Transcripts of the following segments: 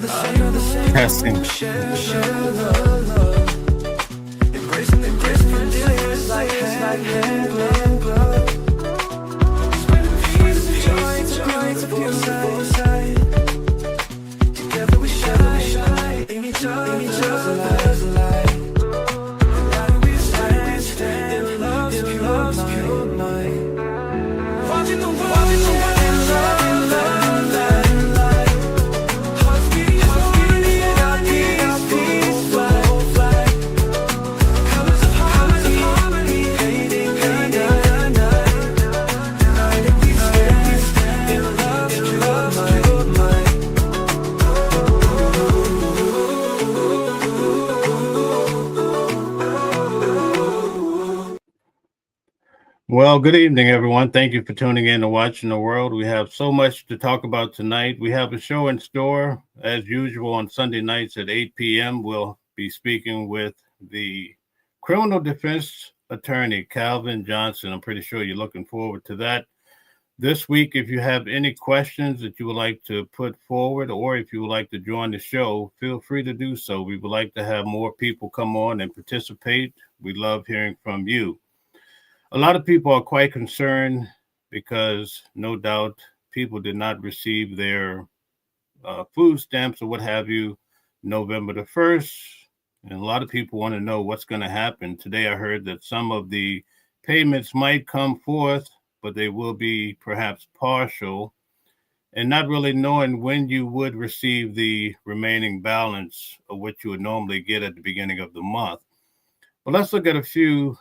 Testing. Well, good evening, everyone. Thank you for tuning in and watching the world. We have so much to talk about tonight. We have a show in store, as usual, on Sunday nights at 8 p.m. We'll be speaking with the criminal defense attorney, Calvin Johnson. I'm pretty sure you're looking forward to that. This week, if you have any questions that you would like to put forward, or if you would like to join the show, feel free to do so. We would like to have more people come on and participate. We love hearing from you. A lot of people are quite concerned because no doubt people did not receive their food stamps or what have you November the 1st. And a lot of people want to know what's going to happen. Today I heard that some of the payments might come forth, but they will be perhaps partial, and not really knowing when you would receive the remaining balance of what you would normally get at the beginning of the month. Well, let's look at a few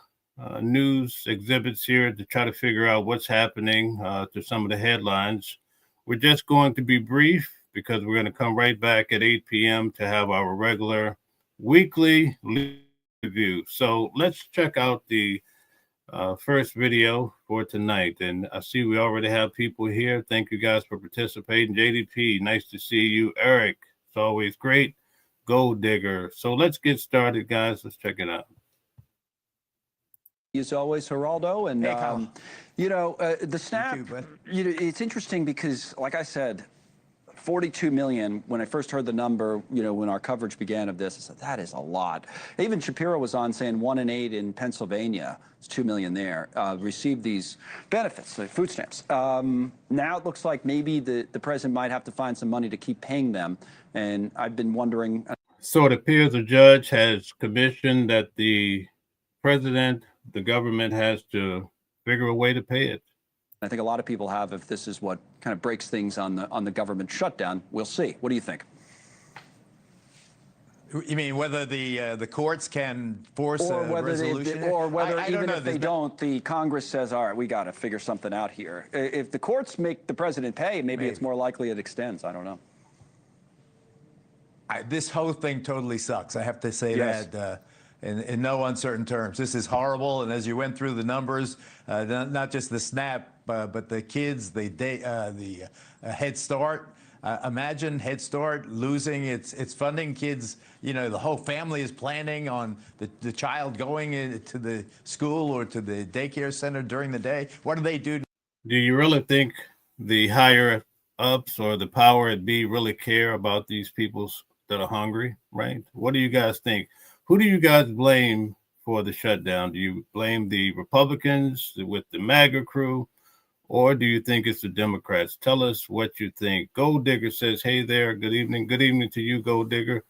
news exhibits here to try to figure out what's happening to some of the headlines. We're just going to be brief because we're going to come right back at 8 p.m. to have our regular weekly review. So let's check out the first video for tonight. And I see we already have people here. Thank you guys for participating. JDP, nice to see you. Eric, it's always great. Gold Digger. So let's get started, guys. Let's check it out. As always, Geraldo, and the SNAP. It's interesting because, like I said, 42 million. When I first heard the number, when our coverage began of this, I said that is a lot. Even Shapiro was on saying 1 in 8 in Pennsylvania, it's 2 million there, received these benefits, the food stamps. Now it looks like maybe the president might have to find some money to keep paying them, and I've been wondering. So it appears a judge has commissioned that the president, the government has to figure a way to pay it. I think a lot of people have. If this is what kind of breaks things on the government shutdown, we'll see. What do you think? You mean whether the courts can force a resolution? Or whether even if they don't, the Congress says, all right, we got to figure something out here. If the courts make the president pay, maybe it's more likely it extends. I don't know. This whole thing totally sucks. I have to say that. In no uncertain terms. This is horrible, and as you went through the numbers, not just the SNAP, but the kids, the Head Start. Imagine Head Start losing its funding. Kids, the whole family is planning on the child going to the school or to the daycare center during the day. What do they do? Do you really think the higher ups or the power at be really care about these people that are hungry, right? What do you guys think? Who do you guys blame for the shutdown? Do you blame the Republicans with the MAGA crew, or do you think it's the Democrats? Tell us what you think. Gold Digger says, hey there, good evening. Good evening to you, Gold Digger.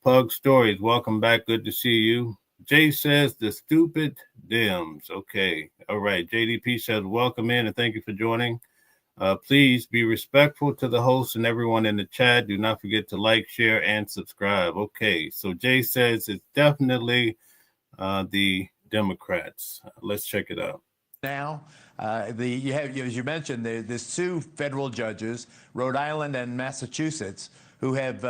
Pug Stories, welcome back. Good to see you. Jay says, the stupid Dems. Okay, all right. JDP says, welcome in and thank you for joining. Please be respectful to the host and everyone in the chat. Do not forget to like, share, and subscribe. Okay, so Jay says it's definitely the Democrats. Let's check it out. Now, you have, as you mentioned, there's 2 federal judges, Rhode Island and Massachusetts, who have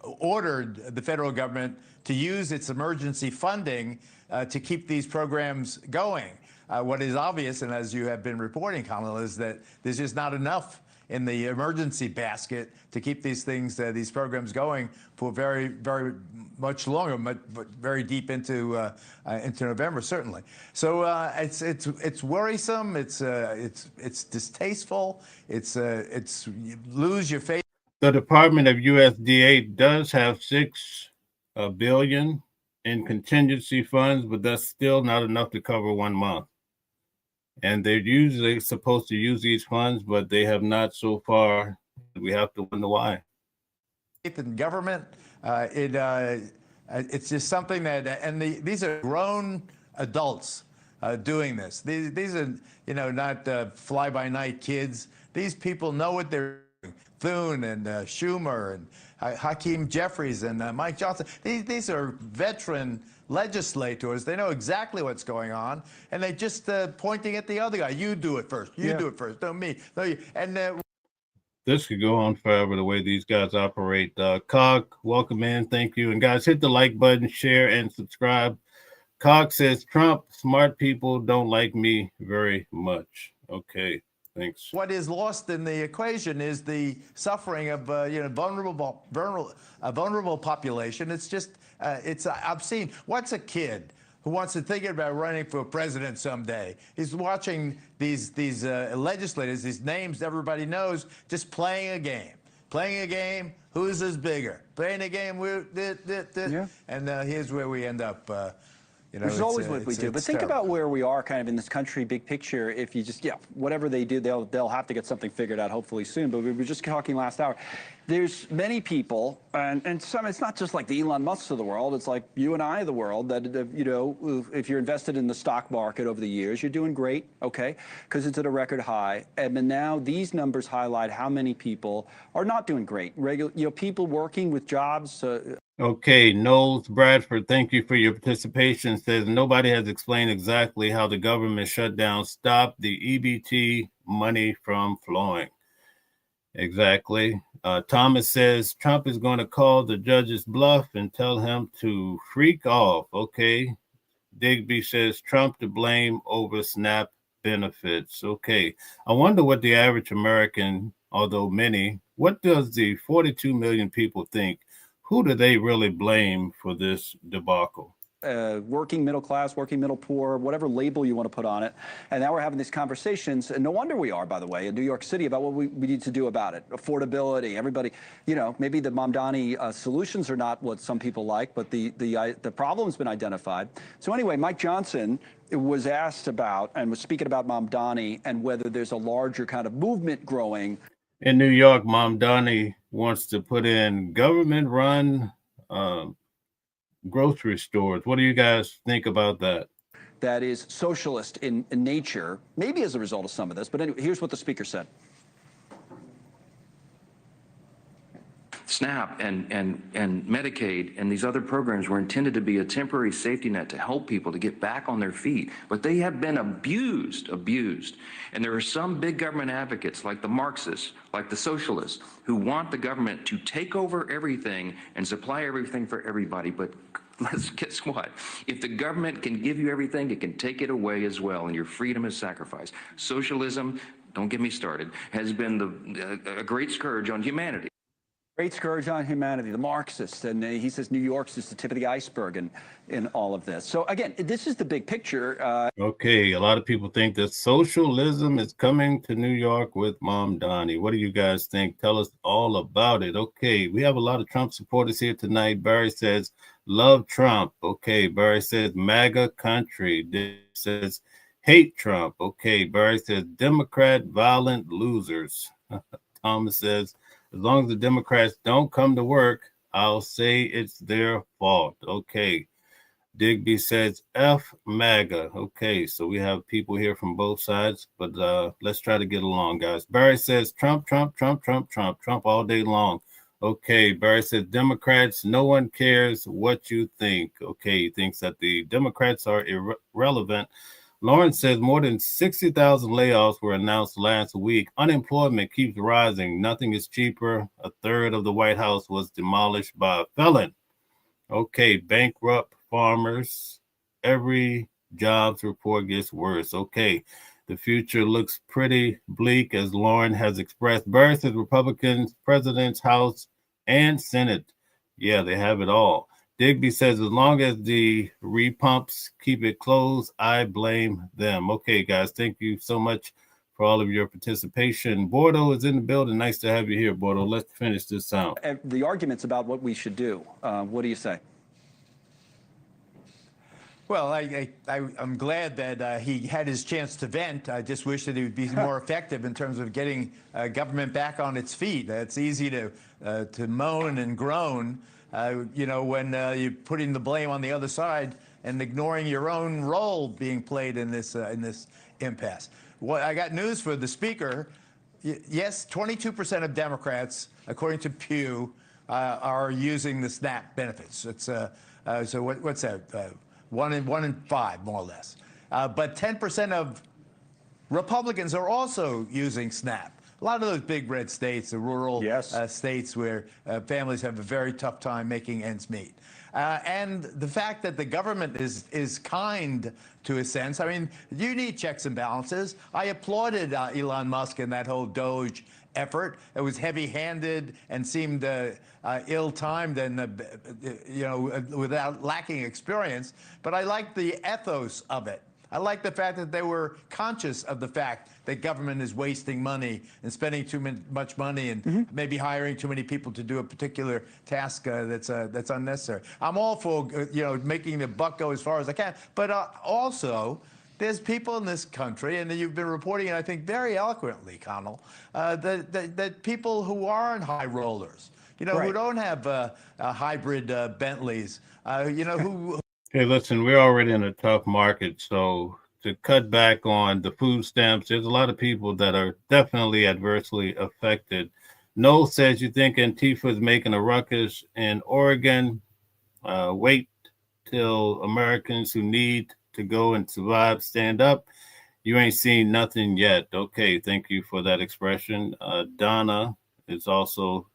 ordered the federal government to use its emergency funding to keep these programs going. What is obvious, and as you have been reporting, Kamala, is that there's just not enough in the emergency basket to keep these things, these programs going for very, very much longer, but very deep into November, certainly. So it's worrisome. It's distasteful. You lose your faith. The Department of USDA does have $6 billion in contingency funds, but that's still not enough to cover 1 month. And they're usually supposed to use these funds, but they have not so far. We have to wonder why. In government, it's just something that, and these are grown adults doing this. These are, not fly-by-night kids. These people know what they're doing. Thune and Schumer and Hakeem Jeffries and Mike Johnson. These are veteran legislators. They know exactly what's going on, and they just pointing at the other guy. You do it first. You do it first. Don't me. No, you. And this could go on forever, the way these guys operate. Cog, welcome in. Thank you. And guys, hit the like button, share, and subscribe. Cog says, Trump, smart people don't like me very much. Okay, thanks. What is lost in the equation is the suffering of vulnerable population. It's just it's obscene. What's a kid who wants to think about running for president someday? He's watching these legislators, these names everybody knows, just playing a game. Playing a game, whose is bigger? Playing a game, and here's where we end up. Which is always what we do. But think about where we are kind of in this country, big picture. If you just, whatever they do, they'll have to get something figured out hopefully soon. But we were just talking last hour. There's many people, and some, it's not just like the Elon Musks of the world. It's like you and I of the world that, if you're invested in the stock market over the years, you're doing great, okay, because it's at a record high. And now these numbers highlight how many people are not doing great. People working with jobs. Okay, Knowles Bradford, thank you for your participation. Says nobody has explained exactly how the government shutdown stopped the EBT money from flowing. Exactly. Thomas says Trump is going to call the judge's bluff and tell him to freak off. Okay. Digby says Trump to blame over SNAP benefits. Okay. I wonder what the average American, although many, what does the 42 million people think? Who do they really blame for this debacle? Working middle class, working middle poor, whatever label you want to put on it. And now we're having these conversations, and no wonder we are, by the way, in New York City about what we need to do about it. Affordability, everybody, maybe the Mamdani solutions are not what some people like, but the problem's been identified. So anyway, Mike Johnson was asked about and was speaking about Mamdani and whether there's a larger kind of movement growing. In New York, Mamdani wants to put in government-run grocery stores. What do you guys think about that? That is socialist in nature, maybe as a result of some of this. But anyway, here's what the speaker said. SNAP and Medicaid and these other programs were intended to be a temporary safety net to help people to get back on their feet, but they have been abused. And there are some big government advocates like the Marxists, like the socialists, who want the government to take over everything and supply everything for everybody. But guess what? If the government can give you everything, it can take it away as well, and your freedom is sacrificed. Socialism, don't get me started, has been a great scourge on humanity. Great scourge on humanity, the Marxists, and he says New York's just the tip of the iceberg in all of this. So again, this is the big picture. Okay, a lot of people think that socialism is coming to New York with Mamdani. What do you guys think? Tell us all about it. Okay, we have a lot of Trump supporters here tonight. Barry says, love Trump. Okay, Barry says, MAGA country. This says, hate Trump. Okay, Barry says, Democrat violent losers. Thomas says, as long as the Democrats don't come to work, I'll say it's their fault. Okay. Digby says F MAGA. Okay, so we have people here from both sides, but let's try to get along, guys. Barry says Trump all day long. Okay, Barry says Democrats, no one cares what you think. Okay, he thinks that the Democrats are irrelevant. Lawrence says more than 60,000 layoffs were announced last week. Unemployment keeps rising. Nothing is cheaper. A third of the White House was demolished by a felon. Okay, bankrupt farmers. Every jobs report gets worse. Okay, the future looks pretty bleak, as Lauren has expressed. Barry says Republicans, presidents, House, and Senate. Yeah, they have it all. Digby says, as long as the repumps keep it closed, I blame them. Okay, guys, thank you so much for all of your participation. Bordeaux is in the building. Nice to have you here, Bordeaux. Let's finish this out. The arguments about what we should do. What do you say? Well, I'm glad that he had his chance to vent. I just wish that he would be more effective in terms of getting government back on its feet. It's easy to moan and groan, you know, when you're putting the blame on the other side and ignoring your own role being played in this impasse. Well, I got news for the speaker. Yes, 22% of Democrats, according to Pew, are using the SNAP benefits. It's so what's that? One in five, more or less. But 10% of Republicans are also using SNAP. A lot of those big red states, the rural states where families have a very tough time making ends meet. And the fact that the government is kind to a sense. I mean, you need checks and balances. I applauded Elon Musk in that whole Doge effort. It was heavy-handed and seemed ill-timed and, you know, without lacking experience. But I like the ethos of it. I like the fact that they were conscious of the fact that government is wasting money and spending too much money and maybe hiring too many people to do a particular task that's unnecessary. I'm all for you know, making the buck go as far as I can, but also there's people in this country, and you've been reporting it, I think, very eloquently, Connell, that people who aren't high rollers, you know, who don't have hybrid Bentleys, you know, who. Hey, listen, we're already in a tough market, so to cut back on the food stamps, there's a lot of people that are definitely adversely affected. Noel says, you think Antifa is making a ruckus in Oregon? Wait till Americans who need to go and survive stand up. You ain't seen nothing yet. Okay, thank you for that expression. Donna is also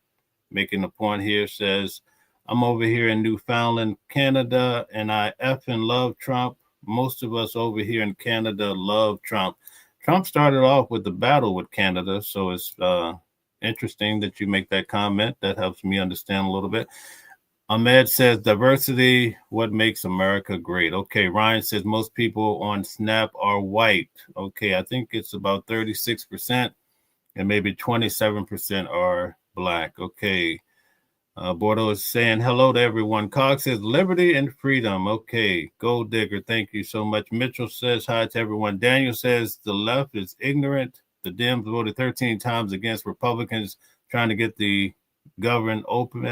making a point here, says, I'm over here in Newfoundland, Canada, and I effing love Trump. Most of us over here in Canada love Trump. Trump started off with the battle with Canada, so it's interesting that you make that comment. That helps me understand a little bit. Ahmed says, diversity, what makes America great? Okay, Ryan says, most people on SNAP are white. Okay, I think it's about 36%, and maybe 27% are black. Okay. Bordeaux is saying hello to everyone. Cox says liberty and freedom. Okay. Gold Digger, thank you so much. Mitchell says hi to everyone. Daniel says the left is ignorant. The Dems voted 13 times against Republicans trying to get the government,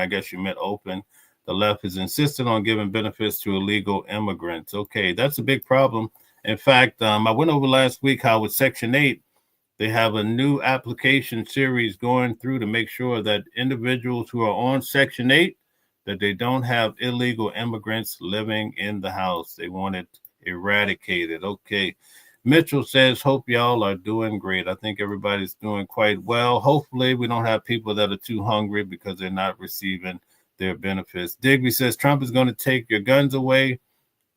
I guess you meant open. The left is insistent on giving benefits to illegal immigrants. Okay, that's a big problem. In fact, I went over last week how with Section 8, they have a new application series going through to make sure that individuals who are on Section 8, that they don't have illegal immigrants living in the house. They want it eradicated. Okay. Mitchell says, hope y'all are doing great. I think everybody's doing quite well. Hopefully we don't have people that are too hungry because they're not receiving their benefits. Digby says, Trump is going to take your guns away,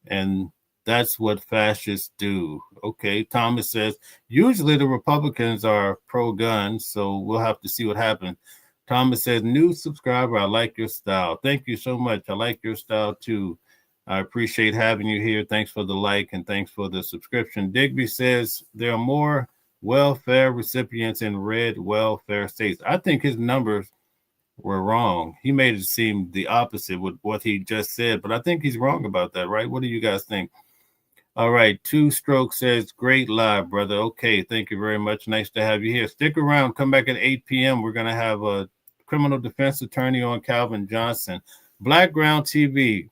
and that's what fascists do. Okay. Thomas says, usually the Republicans are pro-gun, so we'll have to see what happens. Thomas says, new subscriber, I like your style. Thank you so much. I like your style too. I appreciate having you here. Thanks for the like and thanks for the subscription. Digby says, there are more welfare recipients in red welfare states. I think his numbers were wrong. He made it seem the opposite with what he just said, but I think he's wrong about that, right? What do you guys think? All right, Two Stroke says, great live, brother. Okay, thank you very much. Nice to have you here. Stick around. Come back at 8 p.m. We're going to have a criminal defense attorney on, Calvin Johnson. Blackground TV.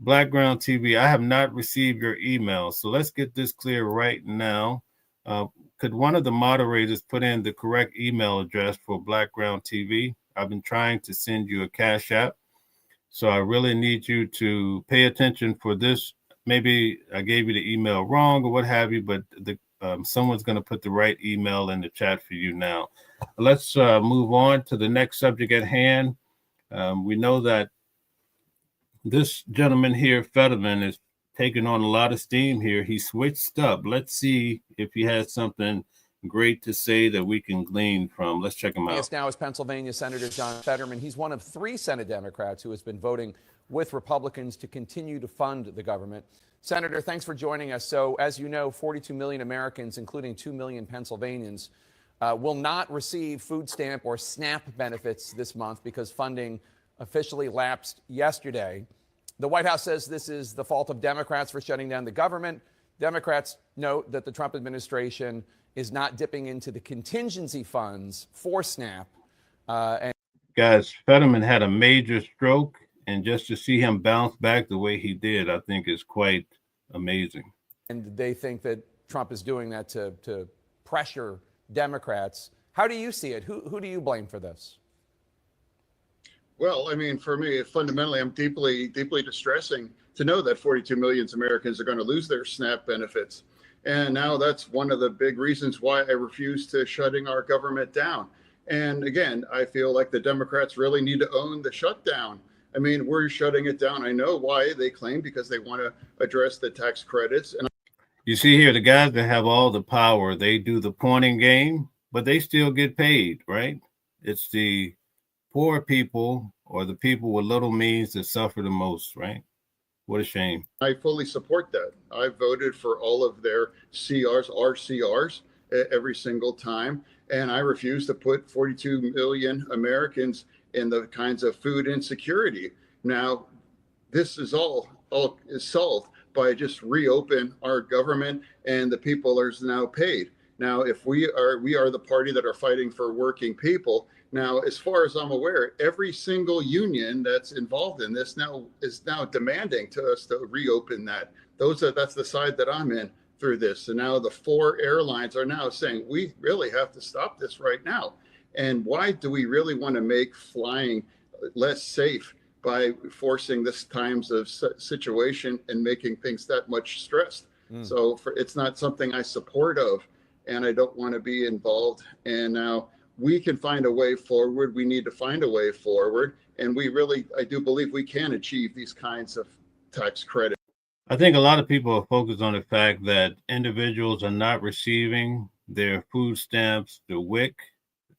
I have not received your email, so let's get this clear right now. Could one of the moderators put in the correct email address for Blackground TV? I've been trying to send you a Cash App, so I really need you to pay attention for this. Maybe I gave you the email wrong or what have you, but someone's going to put the right email in the chat for you now. Let's move on to the next subject at hand. We know that this gentleman here, Fetterman, is taking on a lot of steam here. He switched up. Let's see if he has something great to say that we can glean from. Let's check him out. Yes, now is Pennsylvania Senator John Fetterman. He's one of 3 Senate Democrats who has been voting with Republicans to continue to fund the government. Senator, thanks for joining us. So, as you know, 42 million Americans, including 2 million Pennsylvanians, will not receive food stamp or SNAP benefits this month because funding officially lapsed yesterday. The White House says this is the fault of Democrats for shutting down the government. Democrats note that the Trump administration is not dipping into the contingency funds for SNAP. Guys, Fetterman had a major stroke, and just to see him bounce back the way he did, I think is quite amazing. And they think that Trump is doing that to pressure Democrats. How do you see it? Who do you blame for this? Well, I mean, for me, fundamentally, I'm deeply distressing to know that 42 million Americans are going to lose their SNAP benefits. And now that's one of the big reasons why I refuse to shutting our government down. And again, I feel like the Democrats really need to own the shutdown. I mean, we're shutting it down. I know why they claim, because they want to address the tax credits. And you see here, the guys that have all the power, they do the pointing game, but they still get paid, right? It's the poor people or the people with little means that suffer the most, right? What a shame. I fully support that. I voted for all of their RCRs every single time. And I refuse to put 42 million Americans in the kinds of food insecurity. Now, this is all is solved by just reopen our government, and the people are now paid. Now, if we are the party that are fighting for working people. Now, as far as I'm aware, every single union that's involved in this is now demanding to us to reopen that. That's the side that I'm in through this. And now the 4 airlines are now saying we really have to stop this right now. And why do we really want to make flying less safe by forcing this times of situation and making things that much stressed? So it's not something I support of, and I don't want to be involved. And now we can find a way forward. We need to find a way forward. And I do believe we can achieve these kinds of tax credits. I think a lot of people are focused on the fact that individuals are not receiving their food stamps, the WIC,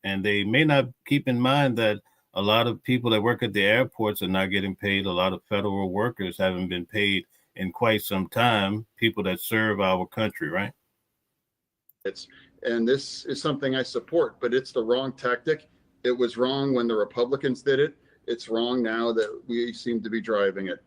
and they may not keep in mind that a lot of people that work at the airports are not getting paid. A lot of federal workers haven't been paid in quite some time, people that serve our country, right? And this is something I support, but it's the wrong tactic. It was wrong when the Republicans did it. It's wrong now that we seem to be driving it.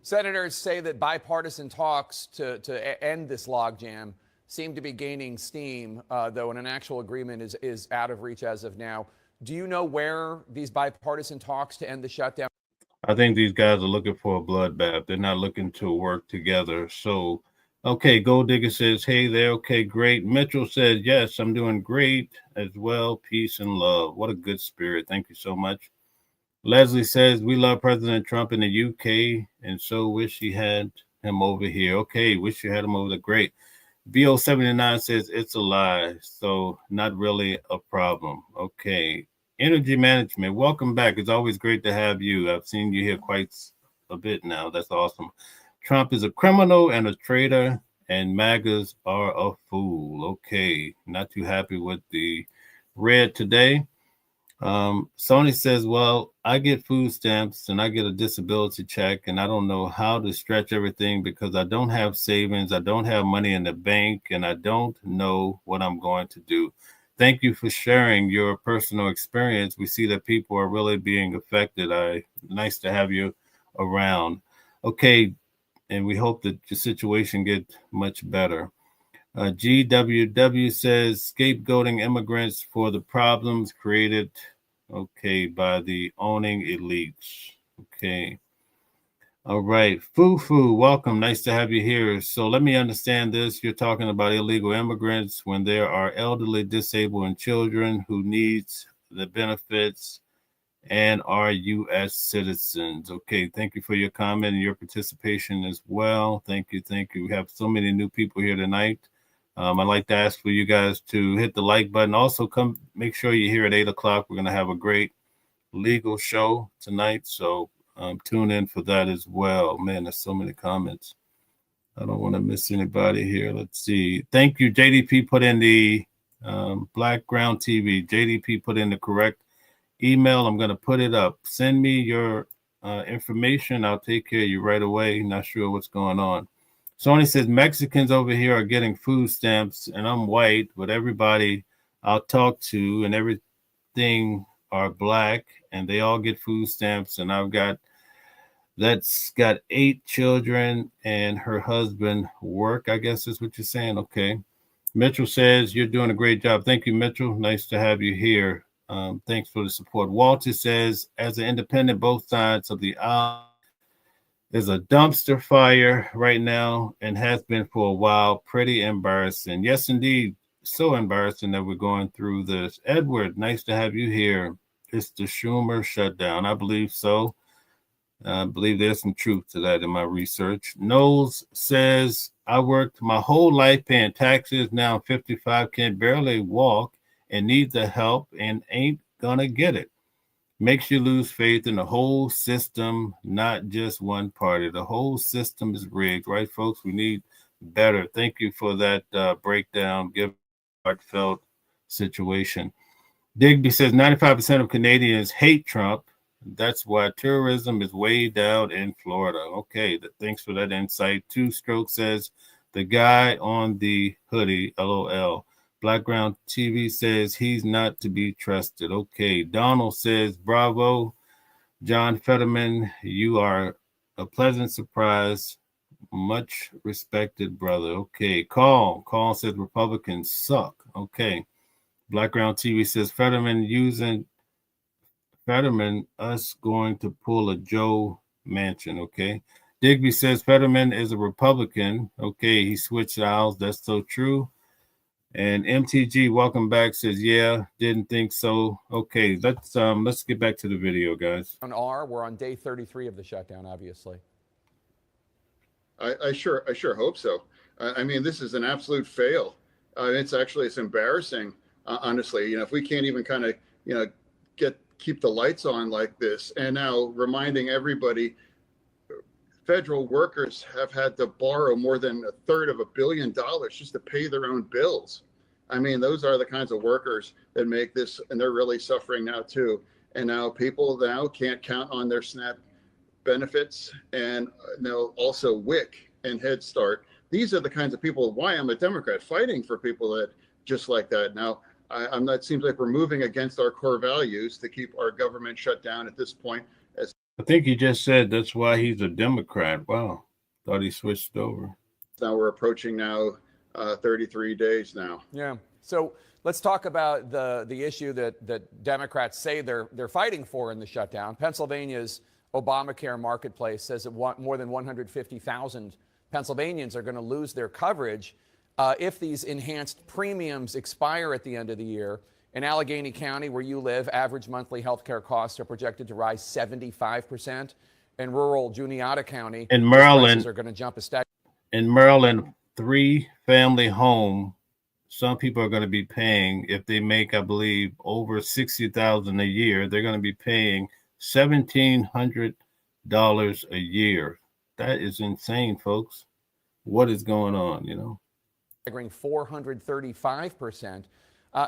Senators say that bipartisan talks to end this logjam seem to be gaining steam, though an actual agreement is out of reach as of now. Do you know where these bipartisan talks to end the shutdown? I think these guys are looking for a bloodbath. They're not looking to work together. So, okay, Gold Digger says, hey there. Okay, great. Mitchell says, yes, I'm doing great as well. Peace and love. What a good spirit. Thank you so much. Leslie says, we love President Trump in the UK and so wish he had him over here. Okay, wish you had him over there. Great. BO79 says, it's a lie, so not really a problem. Okay. Energy management, welcome back. It's always great to have you. I've seen you here quite a bit now. That's awesome. Trump is a criminal and a traitor, and MAGAs are a fool. Okay, not too happy with the red today. Sony says, well, I get food stamps and I get a disability check, and I don't know how to stretch everything because I don't have savings, I don't have money in the bank, and I don't know what I'm going to do. Thank you for sharing your personal experience. We see that people are really being affected. Nice to have you around. Okay, and we hope that your situation gets much better. GWW says, scapegoating immigrants for the problems created, okay, by the owning elites. Okay. All right. Fufu, welcome. Nice to have you here. So let me understand this. You're talking about illegal immigrants when there are elderly, disabled, and children who needs the benefits and are U.S. citizens. Okay, thank you for your comment and your participation as well. Thank you, thank you. We have so many new people here tonight. I'd like to ask for you guys to hit the like button. Also, come make sure you're here at 8 o'clock. We're going to have a great legal show tonight, so tune in for that as well. Man, there's so many comments. I don't want to miss anybody here. Let's see. Thank you, JDP put in the Blackground TV. JDP put in the correct email. I'm going to put it up. Send me your information, I'll take care of you right away. Not sure what's going on. Sony says Mexicans over here are getting food stamps, and I'm white, but everybody I'll talk to and everything are black, and they all get food stamps. And that's got 8 children, and her husband work, I guess is what you're saying. Okay. Mitchell says you're doing a great job. Thank you, Mitchell. Nice to have you here. Thanks for the support. Walter says, as an independent, both sides of the aisle, there's a dumpster fire right now and has been for a while. Pretty embarrassing. Yes, indeed. So embarrassing that we're going through this. Edward, nice to have you here. It's the Schumer shutdown. I believe so. I believe there's some truth to that in my research. Knowles says, I worked my whole life paying taxes. Now I'm 55, can barely walk and need the help and ain't gonna get it. Makes you lose faith in the whole system, not just one party. The whole system is rigged, right, folks? We need better. Thank you for that breakdown. Give heartfelt situation. Digby says 95% of Canadians hate Trump. That's why tourism is way down in Florida. Okay, thanks for that insight. Two Stroke says the guy on the hoodie, LOL. Blackground TV says he's not to be trusted. Okay, Donald says bravo. John Fetterman, you are a pleasant surprise. Much respected, brother. Okay, Call says Republicans suck. Okay, Blackground TV says Fetterman, us going to pull a Joe Manchin. Okay. Digby says Fetterman is a Republican. Okay. He switched aisles. That's so true. And MTG, welcome back, says, yeah, didn't think so. Okay. Let's get back to the video, guys. We're on day 33 of the shutdown, obviously. I sure hope so. I mean, this is an absolute fail. It's embarrassing, honestly. If we can't even kind of, keep the lights on like this, and now reminding everybody federal workers have had to borrow more than $1/3 billion just to pay their own bills. I mean, those are the kinds of workers that make this, and they're really suffering now too. And now people can't count on their SNAP benefits, and now also WIC and Head Start. These are the kinds of people, why I'm a Democrat, fighting for people that just like that. Now, I'm not. Seems like we're moving against our core values to keep our government shut down at this point. I think he just said that's why he's a Democrat. Wow, thought he switched over. Now we're approaching 33 days now. Yeah. So let's talk about the issue that Democrats say they're fighting for in the shutdown. Pennsylvania's Obamacare marketplace says that more than 150,000 Pennsylvanians are going to lose their coverage if these enhanced premiums expire at the end of the year. In Allegheny County, where you live, average monthly health care costs are projected to rise 75%. In rural Juniata County, in Maryland, prices are going to jump a stack. In Maryland, 3-family home, some people are going to be paying, if they make, I believe, over $60,000 a year, they're going to be paying $1,700 a year. That is insane, folks. What is going on, Staggering 435%.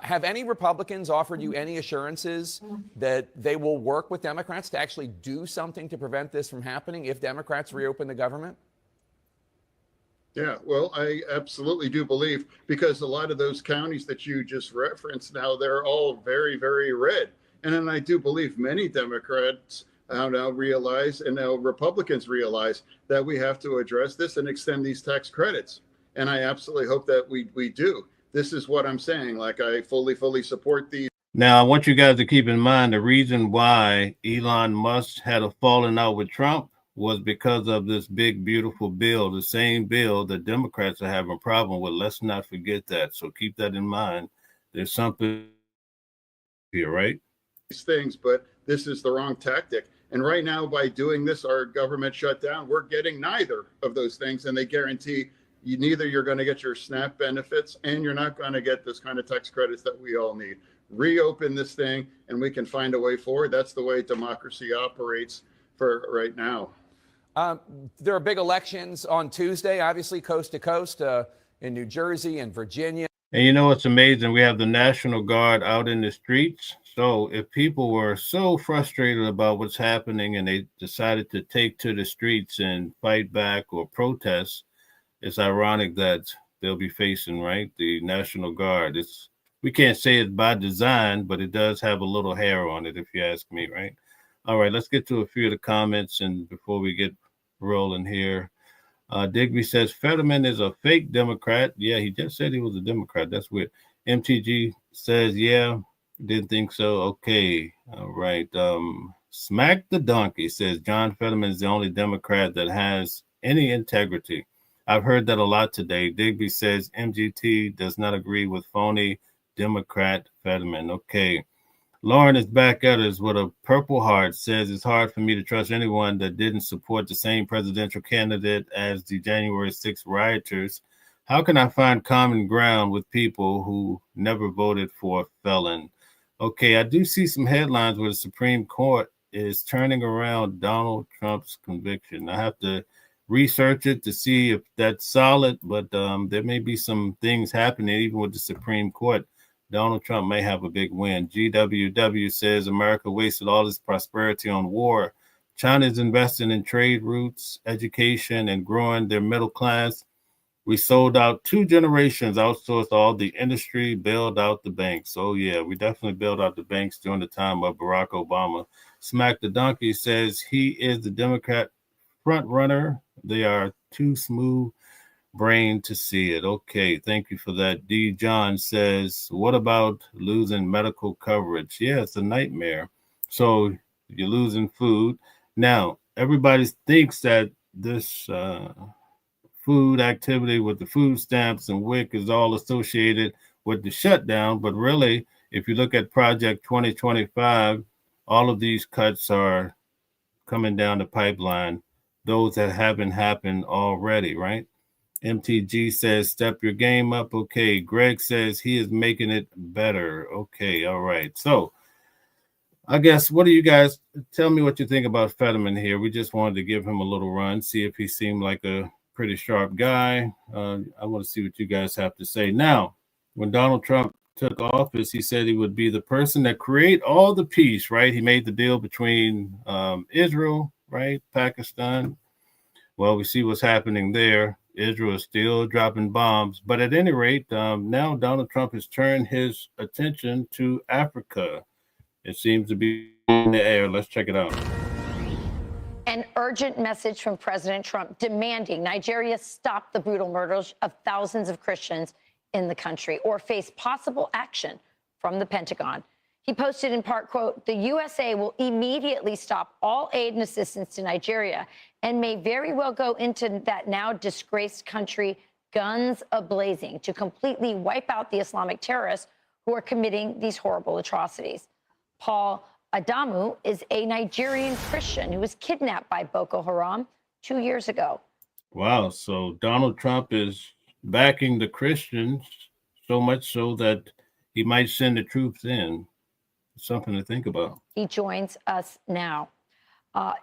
Have any Republicans offered you any assurances that they will work with Democrats to actually do something to prevent this from happening if Democrats reopen the government? Yeah, well, I absolutely do believe, because a lot of those counties that you just referenced now, they're all very, very red. And then I do believe many Democrats now realize, and now Republicans realize, that we have to address this and extend these tax credits. And I absolutely hope that we do. This is what I'm saying. Like, I fully support these. Now, I want you guys to keep in mind the reason why Elon Musk had a falling out with Trump was because of this big, beautiful bill, the same bill that Democrats are having a problem with. Let's not forget that. So keep that in mind. There's something here, right? These things, but this is the wrong tactic. And right now, by doing this, our government shut down, we're getting neither of those things. And they guarantee you're going to get your SNAP benefits, and you're not going to get this kind of tax credits that we all need. Reopen this thing, and we can find a way forward. That's the way democracy operates for right now. There are big elections on Tuesday, obviously coast to coast in New Jersey and Virginia. And you know what's amazing? We have the National Guard out in the streets. So if people were so frustrated about what's happening and they decided to take to the streets and fight back or protest, it's ironic that they'll be facing, right, the National Guard. It's we can't say it by design, but it does have a little hair on it, if you ask me, right? All right, let's get to a few of the comments and before we get rolling here. Digby says Fetterman is a fake Democrat. Yeah, he just said he was a Democrat. That's weird. MTG says, yeah, didn't think so. Okay. All right. Smack the Donkey says John Fetterman is the only Democrat that has any integrity. I've heard that a lot today. Digby says MGT does not agree with phony Democrat Fetterman. Okay. Lauren is back at us with a purple heart, says it's hard for me to trust anyone that didn't support the same presidential candidate as the January 6th rioters. How can I find common ground with people who never voted for a felon? Okay, I do see some headlines where the Supreme Court is turning around Donald Trump's conviction. I have to research it to see if that's solid, but there may be some things happening even with the Supreme Court. Donald Trump may have a big win. GWW says America wasted all its prosperity on war. China's investing in trade routes, education, and growing their middle class. We sold out 2 generations, outsourced all the industry, bailed out the banks. Oh, yeah, we definitely bailed out the banks during the time of Barack Obama. Smack the Donkey says he is the Democrat front runner. They are too smooth brain to see it. Okay, thank you for that. D. John says, what about losing medical coverage? Yeah, it's a nightmare. So you're losing food. Now, everybody thinks that this food activity with the food stamps and WIC is all associated with the shutdown. But really, if you look at Project 2025, all of these cuts are coming down the pipeline, those that haven't happened already, right? MTG says, step your game up. Okay. Greg says he is making it better. Okay. All right. So I guess, what do you guys tell me what you think about Fetterman here? We just wanted to give him a little run, see if he seemed like a pretty sharp guy. I want to see what you guys have to say. Now, when Donald Trump took office, he said he would be the person that create all the peace, right? He made the deal between Israel, right? Pakistan. Well, we see what's happening there. Israel is still dropping bombs. But at any rate, now Donald Trump has turned his attention to Africa. It seems to be in the air. Let's check it out. An urgent message from President Trump demanding Nigeria stop the brutal murders of thousands of Christians in the country or face possible action from the Pentagon. He posted in part, quote, the USA will immediately stop all aid and assistance to Nigeria and may very well go into that now disgraced country guns a-blazing to completely wipe out the Islamic terrorists who are committing these horrible atrocities. Paul Adamu is a Nigerian Christian who was kidnapped by Boko Haram 2 years ago. Wow. So Donald Trump is backing the Christians so much so that he might send the troops in. Something to think about. He joins us now.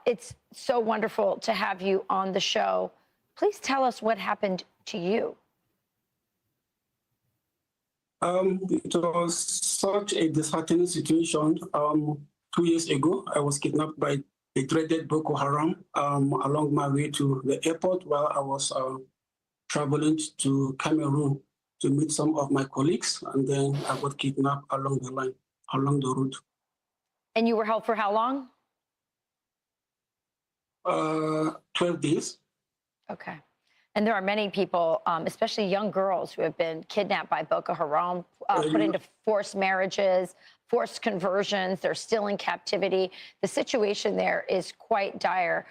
It's so wonderful to have you on the show. Please tell us what happened to you. It was such a disheartening situation. 2 years ago, I was kidnapped by the dreaded Boko Haram along my way to the airport while I was traveling to Cameroon to meet some of my colleagues, and then I got kidnapped along the line, along the route. And you were held for how long? 12 days. Okay. And there are many people, especially young girls, who have been kidnapped by Boko Haram, put into forced marriages, forced conversions. They're still in captivity. The situation there is quite dire.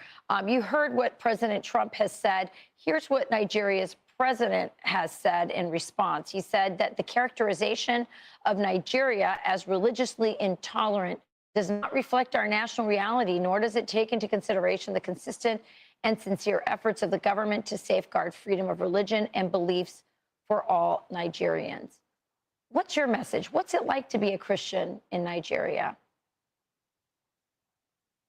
You heard what President Trump has said. Here's what Nigeria's president has said in response. He said that the characterization of Nigeria as religiously intolerant does not reflect our national reality, nor does it take into consideration the consistent and sincere efforts of the government to safeguard freedom of religion and beliefs for all Nigerians. What's your message? What's it like to be a Christian in Nigeria?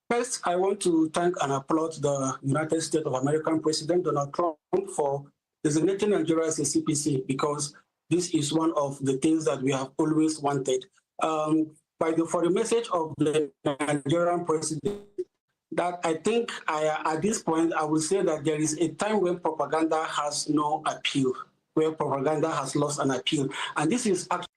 First, I want to thank and applaud the United States of American President Donald Trump for designating Nigeria as a CPC, because this is one of the things that we have always wanted. for the message of the Nigerian president, that I think at this point, I will say that there is a time when propaganda has no appeal, where propaganda has lost an appeal. And this is actually.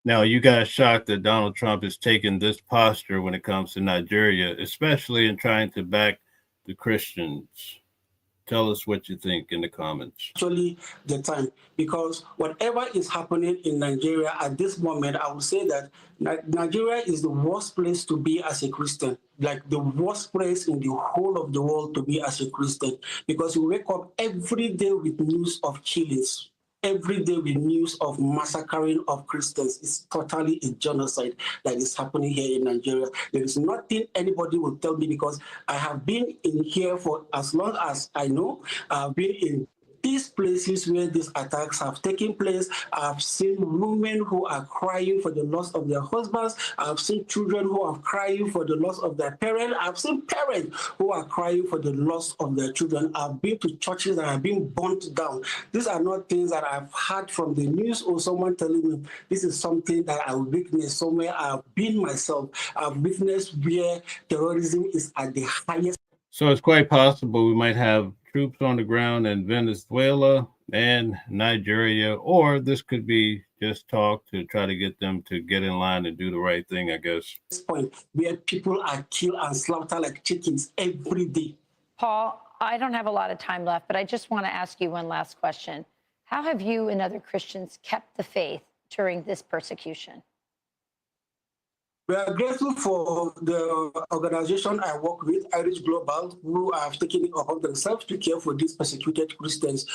Now, you guys shocked that Donald Trump is taking this posture when it comes to Nigeria, especially in trying to back the Christians. Tell us what you think in the comments. Actually, the time, because whatever is happening in Nigeria at this moment, I would say that Nigeria is the worst place to be as a Christian, like the worst place in the whole of the world to be as a Christian, because we wake up every day with news of killings. Every day with news of massacring of Christians. It's totally a genocide that is happening here in Nigeria. There is nothing anybody will tell me, because I have been in here for as long as I know. I've been in these places where these attacks have taken place. I've seen women who are crying for the loss of their husbands. I've seen children who are crying for the loss of their parents. I've seen parents who are crying for the loss of their children. I've been to churches that have been burnt down. These are not things that I've heard from the news or someone telling me. This is something that I witnessed somewhere. I've been myself. I've witnessed where terrorism is at the highest. So it's quite possible we might have troops on the ground in Venezuela and Nigeria, or this could be just talk to try to get them to get in line and do the right thing, I guess. This point where people are killed and slaughtered like chickens every day. Paul, I don't have a lot of time left, but I just want to ask you one last question. How have you and other Christians kept the faith during this persecution? We are grateful for the organization I work with, Irish Global, who have taken it upon themselves to care for these persecuted Christians.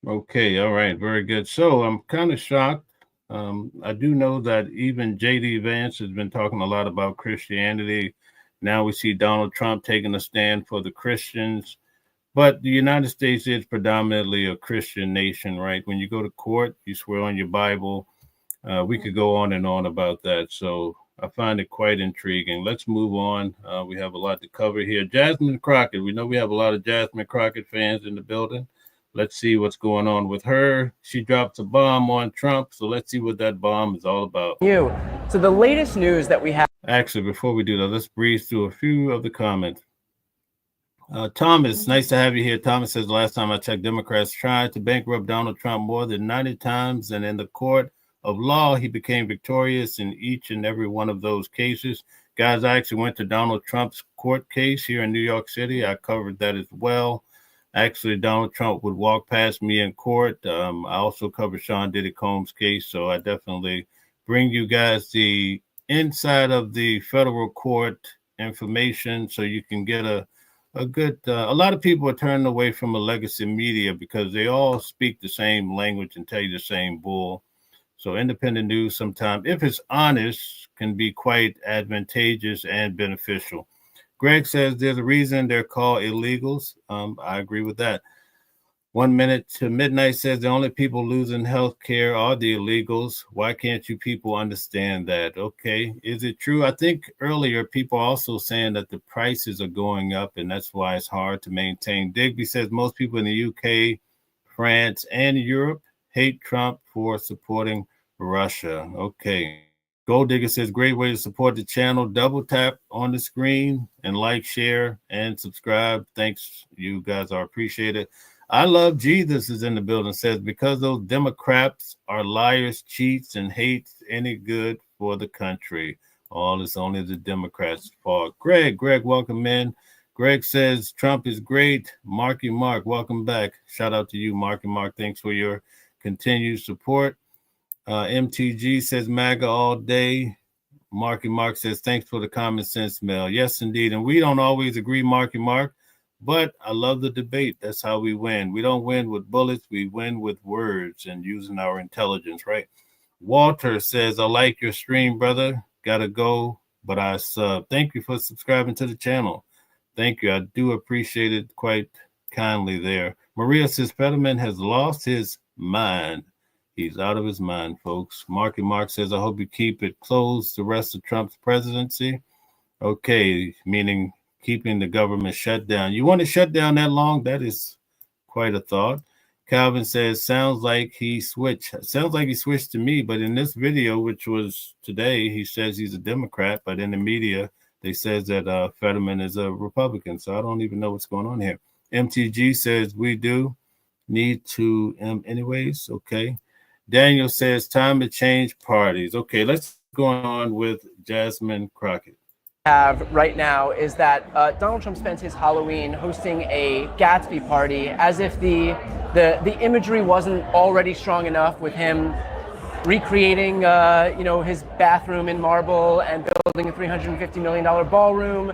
Okay, all right, very good. So I'm kind of shocked. I do know that even J.D. Vance has been talking a lot about Christianity. Now we see Donald Trump taking a stand for the Christians. But the United States is predominantly a Christian nation, right? When you go to court, you swear on your Bible. We could go on and on about that. So I find it quite intriguing. Let's move on. We have a lot to cover here. Jasmine Crockett. We know we have a lot of Jasmine Crockett fans in the building. Let's see what's going on with her. She drops a bomb on Trump. So let's see what that bomb is all about. So the latest news that we have. Actually, before we do that, let's breeze through a few of the comments. Thomas, nice to have you here. Thomas says, last time I checked, Democrats tried to bankrupt Donald Trump more than 90 times, and in the court of law, he became victorious in each and every one of those cases. Guys, I actually went to Donald Trump's court case here in New York City. I covered that as well. Actually, Donald Trump would walk past me in court. I also covered Sean Diddy Combs' case, so I definitely bring you guys the inside of the federal court information so you can get a good, a lot of people are turning away from a legacy media because they all speak the same language and tell you the same bull. So independent news sometimes, if it's honest, can be quite advantageous and beneficial. Greg says there's a reason they're called illegals. I agree with that. 1 minute to midnight says the only people losing health care are the illegals. Why can't you people understand that? Okay, is it true? I think earlier people are also saying that the prices are going up and that's why it's hard to maintain. Digby says most people in the UK, France, and Europe hate Trump for supporting Russia. Okay. Gold Digger says great way to support the channel. Double tap on the screen and like, share, and subscribe. Thanks, you guys are appreciated. I love Jesus is in the building, says because those Democrats are liars, cheats, and hate any good for the country. All is only the Democrats' fault. Greg, welcome in. Greg says Trump is great. Marky Mark, welcome back. Shout out to you, Marky Mark. Thanks for your continued support. MTG says MAGA all day. Marky Mark says thanks for the common sense mail. Yes, indeed. And we don't always agree, Marky Mark. But I love the debate. That's how we win. We don't win with bullets. We win with words and using our intelligence, right? Walter says, I like your stream, brother. Gotta go, but I sub. Thank you for subscribing to the channel. Thank you. I do appreciate it quite kindly there. Maria says, Fetterman has lost his mind. He's out of his mind, folks. Marky Mark says, I hope you keep it closed the rest of Trump's presidency. Okay, meaning keeping the government shut down. You want to shut down that long? That is quite a thought. Calvin says, sounds like he switched. Sounds like he switched to me, but in this video, which was today, he says he's a Democrat, but in the media, they says that Fetterman is a Republican. So I don't even know what's going on here. MTG says we do need to anyways. Okay. Daniel says time to change parties. Okay, let's go on with Jasmine Crockett. Have right now is that Donald Trump spent his Halloween hosting a Gatsby party, as if the imagery wasn't already strong enough, with him recreating his bathroom in marble and building a $350 million ballroom,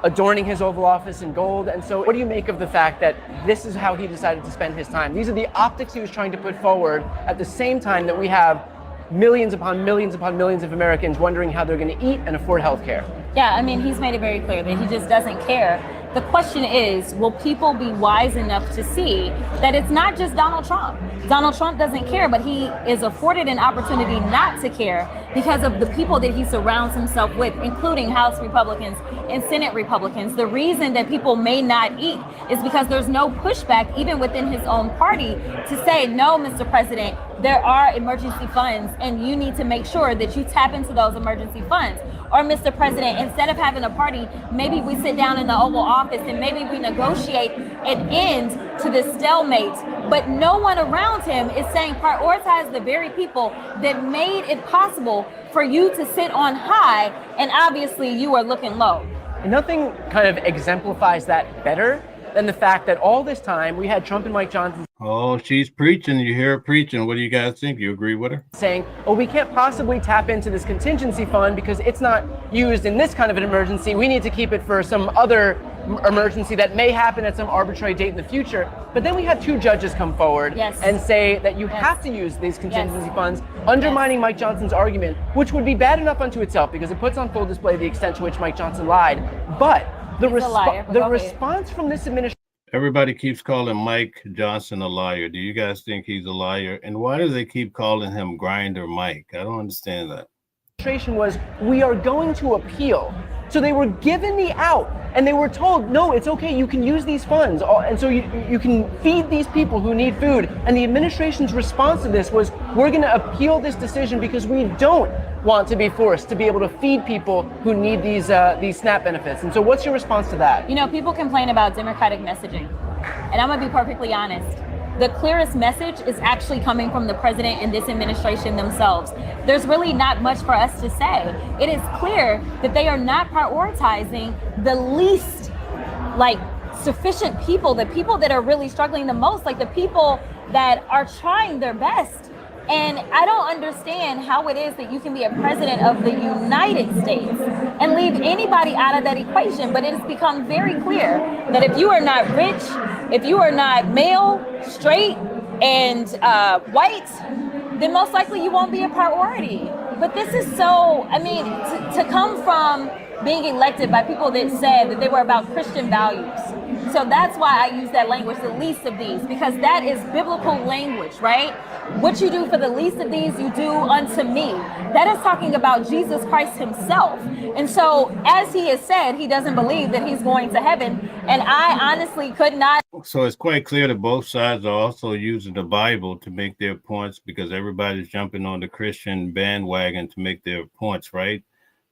adorning his Oval Office in gold. And so what do you make of the fact that this is how he decided to spend his time? These are the optics he was trying to put forward at the same time that we have millions upon millions upon millions of Americans wondering how they're going to eat and afford health care. Yeah, I mean, he's made it very clear that he just doesn't care. The question is, will people be wise enough to see that it's not just Donald Trump? Donald Trump doesn't care, but he is afforded an opportunity not to care because of the people that he surrounds himself with, including House Republicans and Senate Republicans. The reason that people may not eat is because there's no pushback, even within his own party, to say, no, Mr. President, there are emergency funds and you need to make sure that you tap into those emergency funds. Or, Mr. President, instead of having a party, maybe we sit down in the Oval Office and maybe we negotiate an end to this stalemate. But no one around him is saying prioritize the very people that made it possible for you to sit on high, and obviously you are looking low. Nothing kind of exemplifies that better than the fact that all this time we had Trump and Mike Johnson. Oh, she's preaching. You hear her preaching. What do you guys think? You agree with her? Saying, oh, we can't possibly tap into this contingency fund because it's not used in this kind of an emergency. We need to keep it for some other emergency that may happen at some arbitrary date in the future. But then we had two judges come forward and say that you have to use these contingency funds, undermining Mike Johnson's argument, which would be bad enough unto itself because it puts on full display the extent to which Mike Johnson lied. But the response from this administration. Everybody keeps calling Mike Johnson a liar. Do you guys think he's a liar? And why do they keep calling him Grinder Mike? I don't understand that. Was we are going to appeal. So they were given the out and they were told, no, it's okay, you can use these funds. And so you can feed these people who need food. And the administration's response to this was, we're going to appeal this decision because we don't want to be forced to be able to feed people who need these SNAP benefits. And so what's your response to that? You know, people complain about Democratic messaging. And I'm going to be perfectly honest. The clearest message is actually coming from the president and this administration themselves. There's really not much for us to say. It is clear that they are not prioritizing the least, sufficient people, the people that are really struggling the most, the people that are trying their best. And I don't understand how it is that you can be a president of the United States and leave anybody out of that equation. But it has become very clear that if you are not rich, if you are not male, straight, and white, then most likely you won't be a priority. But this is so, to come from being elected by people that said that they were about Christian values. So that's why I use that language, the least of these, because that is biblical language, right? What you do for the least of these, you do unto me. That is talking about Jesus Christ himself. And so, as he has said, he doesn't believe that he's going to heaven. And I honestly could not. So it's quite clear that both sides are also using the Bible to make their points because everybody's jumping on the Christian bandwagon to make their points, right?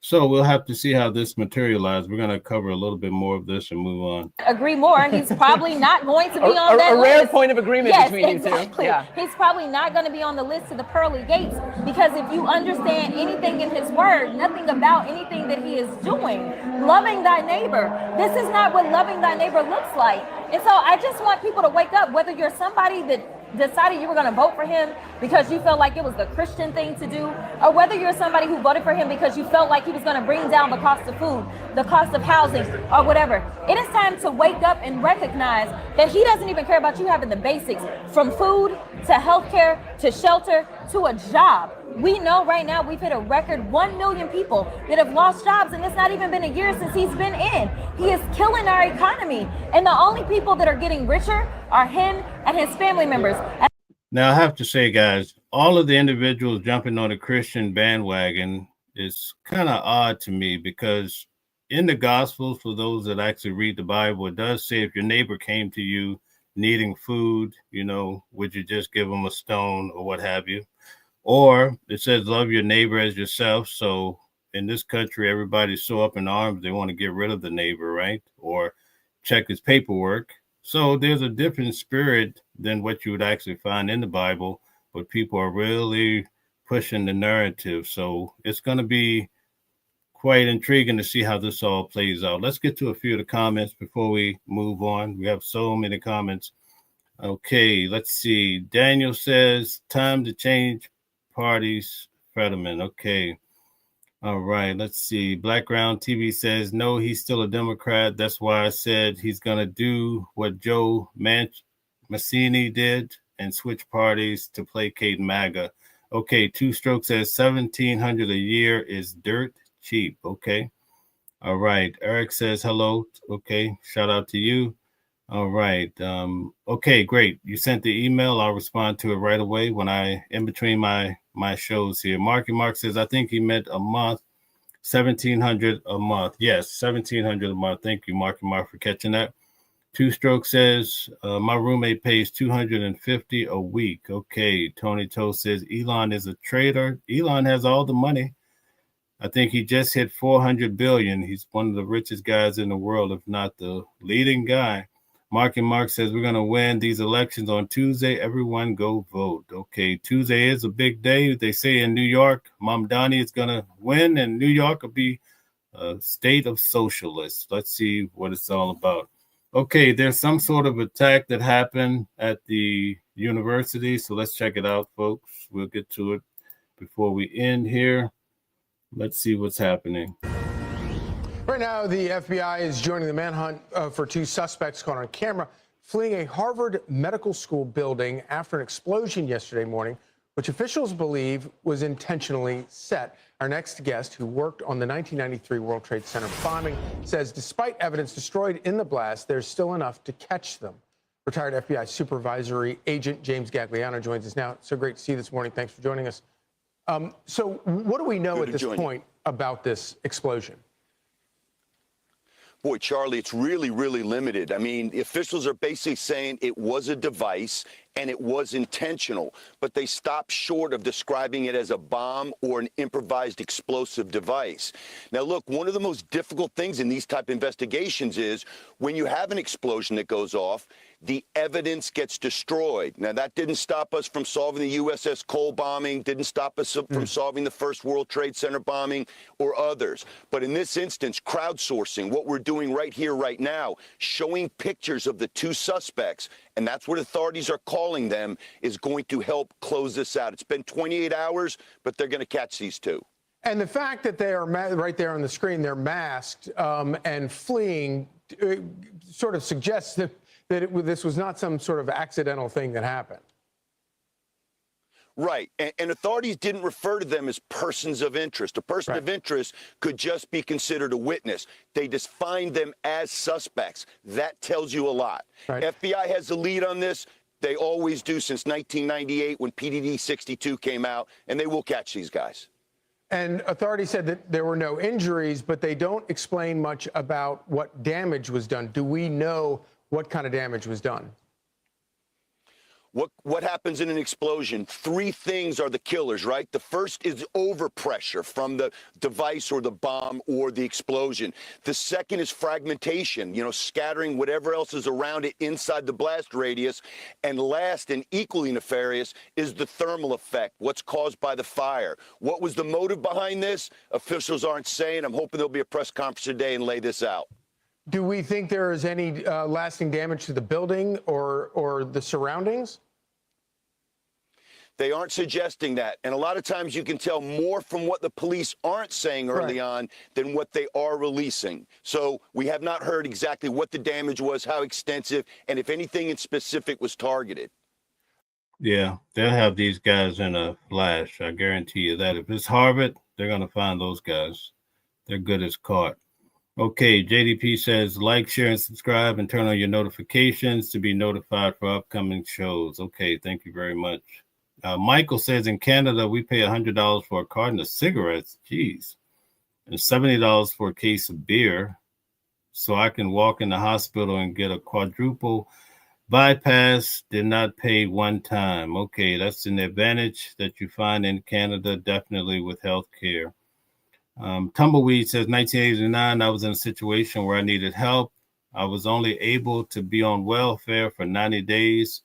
So we'll have to see how this materializes. We're going to cover a little bit more of this and move on. Agree more. He's probably not going to be on that list. A rare point of agreement between you two. Yeah. He's probably not going to be on the list of the pearly gates because if you understand anything in his word, nothing about anything that he is doing, loving thy neighbor, this is not what loving thy neighbor looks like. And so I just want people to wake up, whether you're somebody that decided you were going to vote for him because you felt like it was the Christian thing to do, or whether you're somebody who voted for him because you felt like he was going to bring down the cost of food, the cost of housing, or whatever. It is time to wake up and recognize that he doesn't even care about you having the basics, from food to healthcare to shelter to a job. We know right now we've hit a record 1 million people that have lost jobs, and it's not even been a year since he's been in. He is killing our economy, and the only people that are getting richer are him and his family members. Now, I have to say, guys, all of the individuals jumping on the Christian bandwagon is kind of odd to me because in the Gospels, for those that actually read the Bible, it does say if your neighbor came to you needing food, would you just give them a stone or what have you? Or it says love your neighbor as yourself. So in this country, everybody's so up in arms, they want to get rid of the neighbor, right? Or check his paperwork. So there's a different spirit than what you would actually find in the Bible, but people are really pushing the narrative. So it's going to be quite intriguing to see how this all plays out. Let's get to a few of the comments before we move on. We have so many comments. Okay, let's see. Daniel says, time to change parties, Fetterman. Okay. All right, let's see. Blackground TV says, no, he's still a Democrat. That's why I said he's going to do what Joe Mancini did and switch parties to placate MAGA. Okay, Two Stroke says $1,700 a year is dirt cheap. Okay. All right. Eric says hello. Okay. Shout out to you. All right. Okay, great. You sent the email. I'll respond to it right away when in between my shows here. Marky Mark says, I think he meant a month, $1,700 a month. Yes, $1,700 a month. Thank you, Marky Mark, for catching that. Two Stroke says, my roommate pays $250 a week. Okay. Tony Toe says, Elon is a traitor. Elon has all the money. I think he just hit 400 billion. He's one of the richest guys in the world, if not the leading guy. Marky Mark says we're going to win these elections on Tuesday. Everyone go vote. Okay, Tuesday is a big day. They say in New York, Mamdani is going to win, and New York will be a state of socialists. Let's see what it's all about. Okay, there's some sort of attack that happened at the university, so let's check it out, folks. We'll get to it before we end here. Let's see what's happening. Right now, the FBI is joining the manhunt for two suspects caught on camera fleeing a Harvard Medical School building after an explosion yesterday morning, which officials believe was intentionally set. Our next guest, who worked on the 1993 World Trade Center bombing, says despite evidence destroyed in the blast, there's still enough to catch them. Retired FBI supervisory agent James Gagliano joins us now. So great to see you this morning. Thanks for joining us. So what do we know at this point about this explosion? Boy, Charlie, it's really, really limited. I mean, the officials are basically saying it was a device and it was intentional, but they stopped short of describing it as a bomb or an improvised explosive device. Now, look, one of the most difficult things in these type of investigations is when you have an explosion that goes off, the evidence gets destroyed. Now, that didn't stop us from solving the USS Cole bombing, didn't stop us from solving the first World Trade Center bombing or others. But in this instance, crowdsourcing, what we're doing right here, right now, showing pictures of the two suspects, and that's what authorities are calling them, is going to help close this out. It's been 28 hours, but they're going to catch these two. And the fact that they are right there on the screen, they're masked and fleeing, sort of suggests that this was not some sort of accidental thing that happened. Right. And authorities didn't refer to them as persons of interest. A person of interest could just be considered a witness. They just find them as suspects. That tells you a lot. FBI has the lead on this. They always do since 1998 when PDD 62 came out, and they will catch these guys. And authorities said that there were no injuries, but they don't explain much about what damage was done. Do we know what kind of damage was done? What happens in an explosion? Three things are the killers, right? The first is overpressure from the device or the bomb or the explosion. The second is fragmentation, scattering whatever else is around it inside the blast radius. And last, and equally nefarious, is the thermal effect, what's caused by the fire. What was the motive behind this? Officials aren't saying. I'm hoping there'll be a press conference today and lay this out. Do we think there is any lasting damage to the building or the surroundings? They aren't suggesting that. And a lot of times you can tell more from what the police aren't saying early on than what they are releasing. So we have not heard exactly what the damage was, how extensive, and if anything in specific was targeted. Yeah, they'll have these guys in a flash. I guarantee you that. If it's Harvard, they're going to find those guys. They're good as caught. Okay, JDP says, like, share, and subscribe, and turn on your notifications to be notified for upcoming shows. Okay, thank you very much. Michael says, in Canada, we pay $100 for a carton of cigarettes. Jeez. And $70 for a case of beer. So I can walk in the hospital and get a quadruple Bypass did not pay one time. Okay, that's an advantage that you find in Canada, definitely with healthcare. Tumbleweed says 1989, I was in a situation where I needed help. I was only able to be on welfare for 90 days,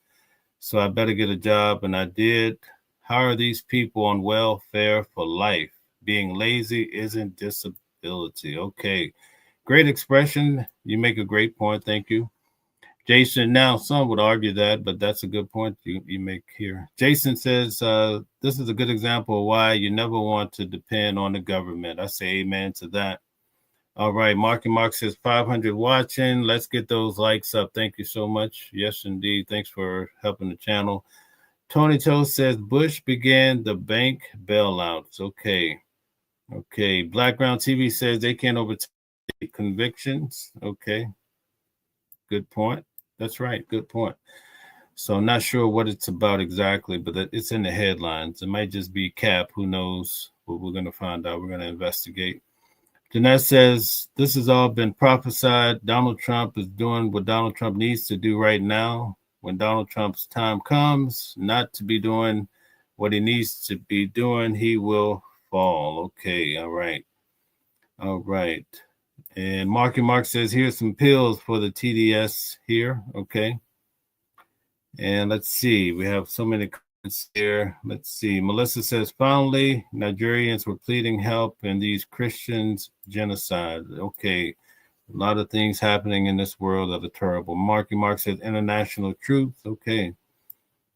so I better get a job, and I did. How are these people on welfare for life? Being lazy isn't disability. Okay, great expression. You make a great point. Thank you. Jason, now some would argue that, but that's a good point you make here. Jason says, this is a good example of why you never want to depend on the government. I say amen to that. All right, Marky Mark says 500 watching. Let's get those likes up. Thank you so much. Yes, indeed. Thanks for helping the channel. Tony Toe says Bush began the bank bailouts. Okay. Okay. Blackground TV says they can't overtake convictions. Okay. Good point. That's right. Good point. So I'm not sure what it's about exactly, but it's in the headlines. It might just be cap. Who knows? But we're going to find out. We're going to investigate. Jeanette says, this has all been prophesied. Donald Trump is doing what Donald Trump needs to do right now. When Donald Trump's time comes, not to be doing what he needs to be doing, he will fall. Okay. All right. All right. And Marky Mark says, here's some pills for the TDS here. Okay. And let's see. We have so many comments here. Let's see. Melissa says, finally, Nigerians were pleading help in these Christians' genocide. Okay. A lot of things happening in this world that are terrible. Marky Mark says, international truth. Okay.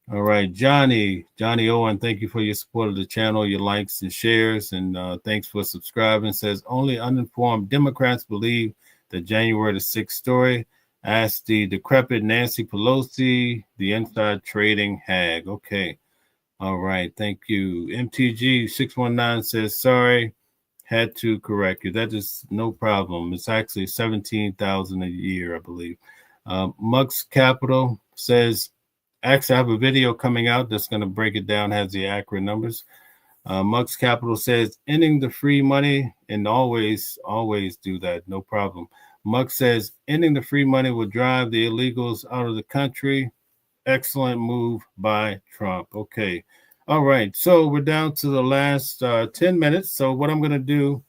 All right. Johnny Owen, thank you for your support of the channel, your likes and shares, and thanks for subscribing. Says, only uninformed Democrats believe the January the 6th story. Ask the decrepit Nancy Pelosi, the inside trading hag. Okay. All right. Thank you. MTG 619 says, sorry, had to correct you. That is no problem. It's actually 17,000 a year, I believe. Mux Capital says, actually, I have a video coming out that's going to break it down, has the accurate numbers. Mux Capital says, ending the free money, and always do that, no problem. Mux says, ending the free money will drive the illegals out of the country. Excellent move by Trump. Okay. All right. So we're down to the last 10 minutes. So what I'm going to do,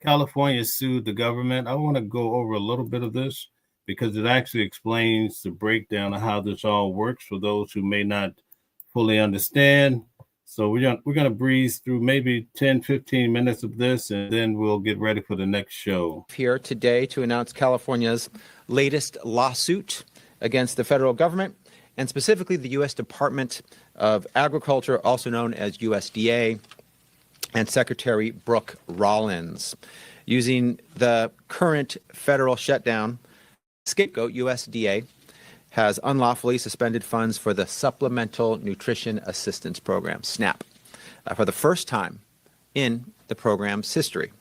California sued the government. I want to go over a little bit of this, because it actually explains the breakdown of how this all works for those who may not fully understand. So we're gonna breeze through maybe 10, 15 minutes of this, and then we'll get ready for the next show. Here today to announce California's latest lawsuit against the federal government, and specifically the U.S. Department of Agriculture, also known as USDA, and Secretary Brooke Rollins. Using the current federal shutdown, scapegoat, USDA has unlawfully suspended funds for the Supplemental Nutrition Assistance Program, SNAP, for the first time in the program's history,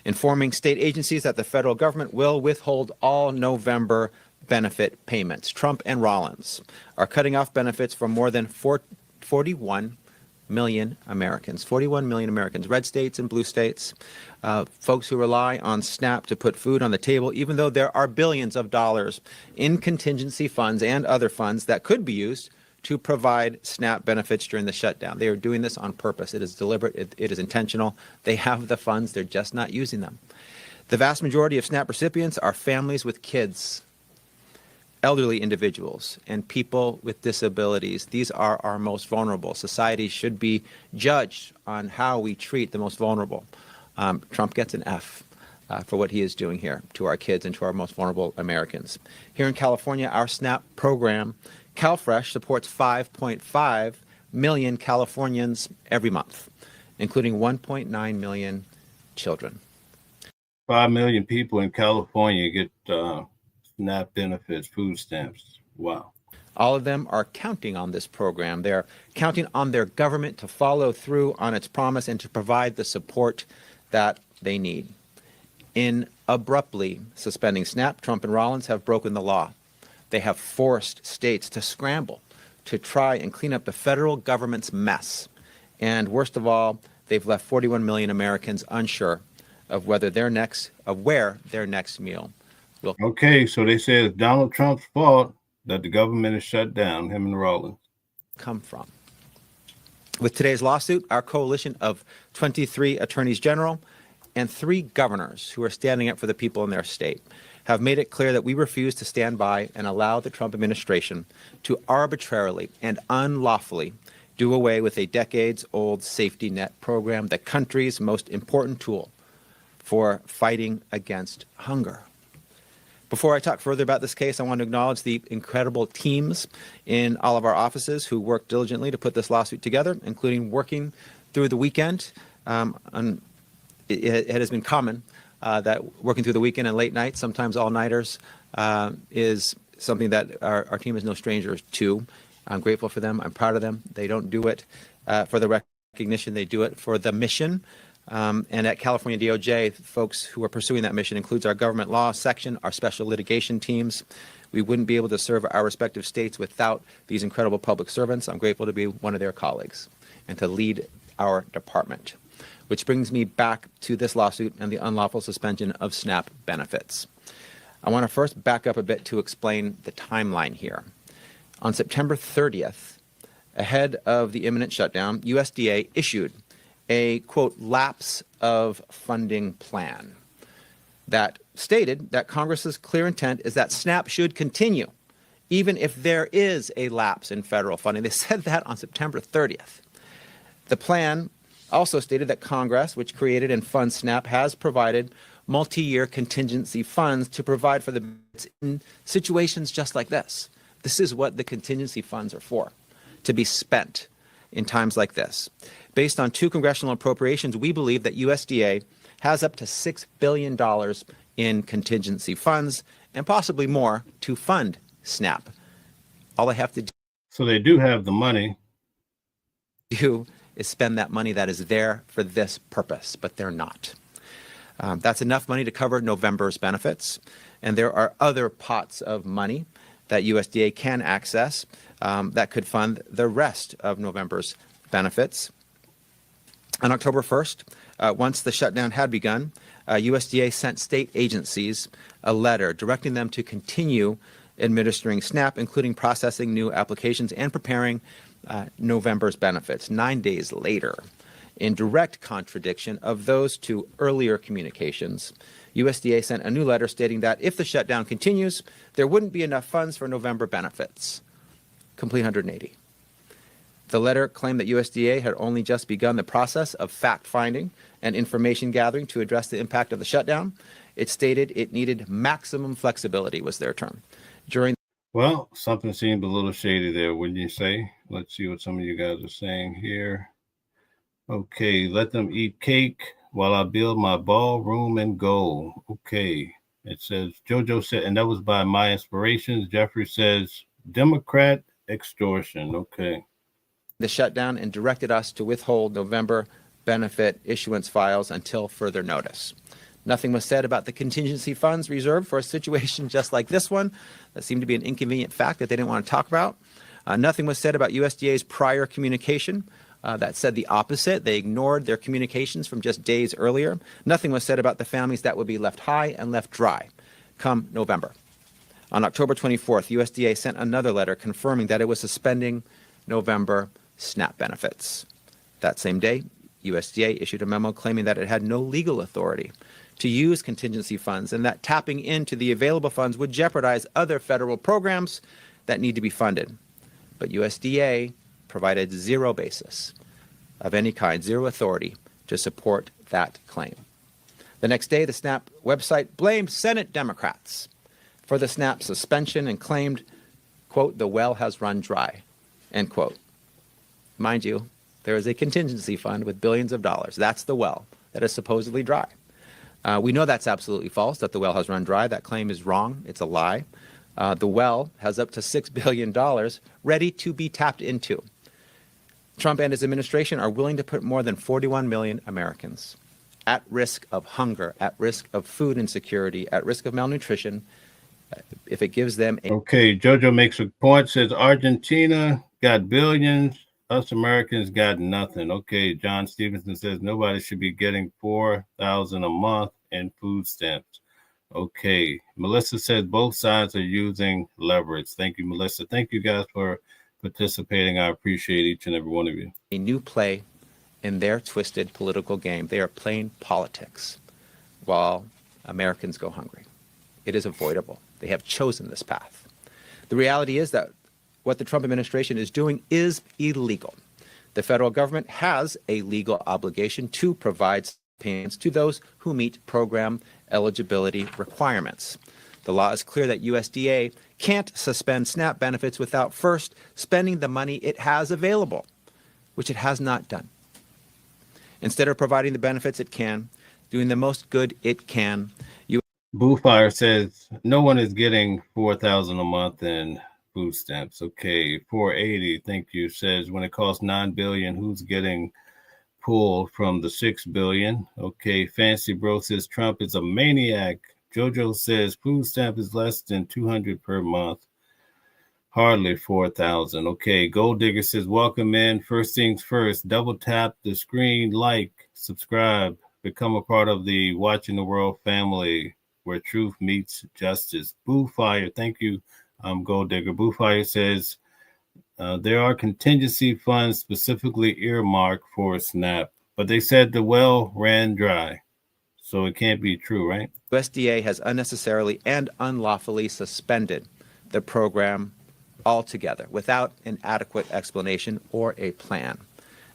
informing state agencies that the federal government will withhold all November benefit payments. Trump and Rollins are cutting off benefits for more than 41 million Americans, red states and blue states, folks who rely on SNAP to put food on the table, even though there are billions of dollars in contingency funds and other funds that could be used to provide SNAP benefits during the shutdown. They are doing this on purpose. It is deliberate. It is intentional. They have the funds. They're just not using them. The vast majority of SNAP recipients are families with kids, elderly individuals, and people with disabilities. These are our most vulnerable. Society should be judged on how we treat the most vulnerable. Trump gets an F for what he is doing here to our kids and to our most vulnerable Americans. Here in California, our SNAP program, CalFresh, supports 5.5 million Californians every month, including 1.9 million children. 5 million people in California get SNAP benefits, food stamps. Wow. All of them are counting on this program. They're counting on their government to follow through on its promise and to provide the support that they need. In abruptly suspending SNAP, Trump and Rollins have broken the law. They have forced states to scramble to try and clean up the federal government's mess. And worst of all, they've left 41 million Americans unsure of where their next meal will. Okay, so they say it's Donald Trump's fault. that the government is shut down, him and Rollins. Come from. With today's lawsuit, our coalition of 23 attorneys general and 3 governors who are standing up for the people in their state have made it clear that we refuse to stand by and allow the Trump administration to arbitrarily and unlawfully do away with a decades-old safety net program, the country's most important tool for fighting against hunger. Before I talk further about this case, I want to acknowledge the incredible teams in all of our offices who worked diligently to put this lawsuit together, including working through the weekend. It has been common that working through the weekend and late nights, sometimes all-nighters, is something that our team is no stranger to. I'm grateful for them. I'm proud of them. They don't do it for the recognition. They do it for the mission. And at California DOJ, folks who are pursuing that mission includes our government law section, our special litigation teams. We wouldn't be able to serve our respective states without these incredible public servants. I'm grateful to be one of their colleagues and to lead our department. Which brings me back to this lawsuit and the unlawful suspension of SNAP benefits. I want to first back up a bit to explain the timeline here. On September 30th, ahead of the imminent shutdown, USDA issued a, quote, lapse of funding plan that stated that Congress's clear intent is that SNAP should continue, even if there is a lapse in federal funding. They said that on September 30th. The plan also stated that Congress, which created and funds SNAP, has provided multi-year contingency funds to provide for the in situations just like this. This is what the contingency funds are for, to be spent in times like this. Based on 2 congressional appropriations, we believe that USDA has up to $6 billion in contingency funds and possibly more to fund SNAP. All they have to do. So they do have the money. Is spend that money that is there for this purpose, but they're not. That's enough money to cover November's benefits. And there are other pots of money that USDA can access that could fund the rest of November's benefits. On October 1st, once the shutdown had begun, USDA sent state agencies a letter directing them to continue administering SNAP, including processing new applications and preparing November's benefits. 9 days later, in direct contradiction of those 2 earlier communications, USDA sent a new letter stating that if the shutdown continues, there wouldn't be enough funds for November benefits. Complete 180. The letter claimed that USDA had only just begun the process of fact-finding and information gathering to address the impact of the shutdown. It stated it needed maximum flexibility, was their term. Well, something seemed a little shady there, wouldn't you say? Let's see what some of you guys are saying here. Okay, let them eat cake while I build my ballroom and go. Okay, it says, JoJo said, and that was by My Inspirations. Jeffrey says, Democrat extortion. Okay. The shutdown and directed us to withhold November benefit issuance files until further notice. Nothing was said about the contingency funds reserved for a situation just like this one. That seemed to be an inconvenient fact that they didn't want to talk about. Nothing was said about USDA's prior communication that said the opposite. They ignored their communications from just days earlier. Nothing was said about the families that would be left high and left dry come November. On October 24th, USDA sent another letter confirming that it was suspending November SNAP benefits. That same day, USDA issued a memo claiming that it had no legal authority to use contingency funds and that tapping into the available funds would jeopardize other federal programs that need to be funded. But USDA provided zero basis of any kind, zero authority to support that claim. The next day, the SNAP website blamed Senate Democrats for the SNAP suspension and claimed, quote, the well has run dry, end quote. Mind you, there is a contingency fund with billions of dollars. That's the well that is supposedly dry. We know that's absolutely false, that the well has run dry. That claim is wrong. It's a lie. The well has up to $6 billion ready to be tapped into. Trump and his administration are willing to put more than 41 million Americans at risk of hunger, at risk of food insecurity, at risk of malnutrition, if it gives them a... Okay, JoJo makes a point, says Argentina got billions, us Americans got nothing. Okay, John Stevenson says nobody should be getting $4,000 a month in food stamps. Okay. Melissa says both sides are using leverage. Thank you, Melissa. Thank you guys for participating. I appreciate each and every one of you. A new play in their twisted political game. They are playing politics while Americans go hungry. It is avoidable. They have chosen this path. The reality is that what the Trump administration is doing is illegal. The federal government has a legal obligation to provide payments to those who meet program eligibility requirements. The law is clear that USDA can't suspend SNAP benefits without first spending the money it has available, which it has not done. Instead of providing the benefits it can, doing the most good it can, Boofire says no one is getting $4,000 a month in food stamps. Okay, 480. Thank you. Says when it costs $9 billion, who's getting pulled from the $6 billion? Okay, Fancy Bro says Trump is a maniac. Jojo says food stamp is less than $200 per month. Hardly 4,000. Okay, Gold Digger says welcome in. First things first, double tap the screen, like, subscribe, become a part of the Watching the World family where truth meets justice. Boofire, thank you, Gold Digger. Boofire says there are contingency funds specifically earmarked for SNAP, but they said the well ran dry, so it can't be true, right? USDA has unnecessarily and unlawfully suspended the program altogether without an adequate explanation or a plan.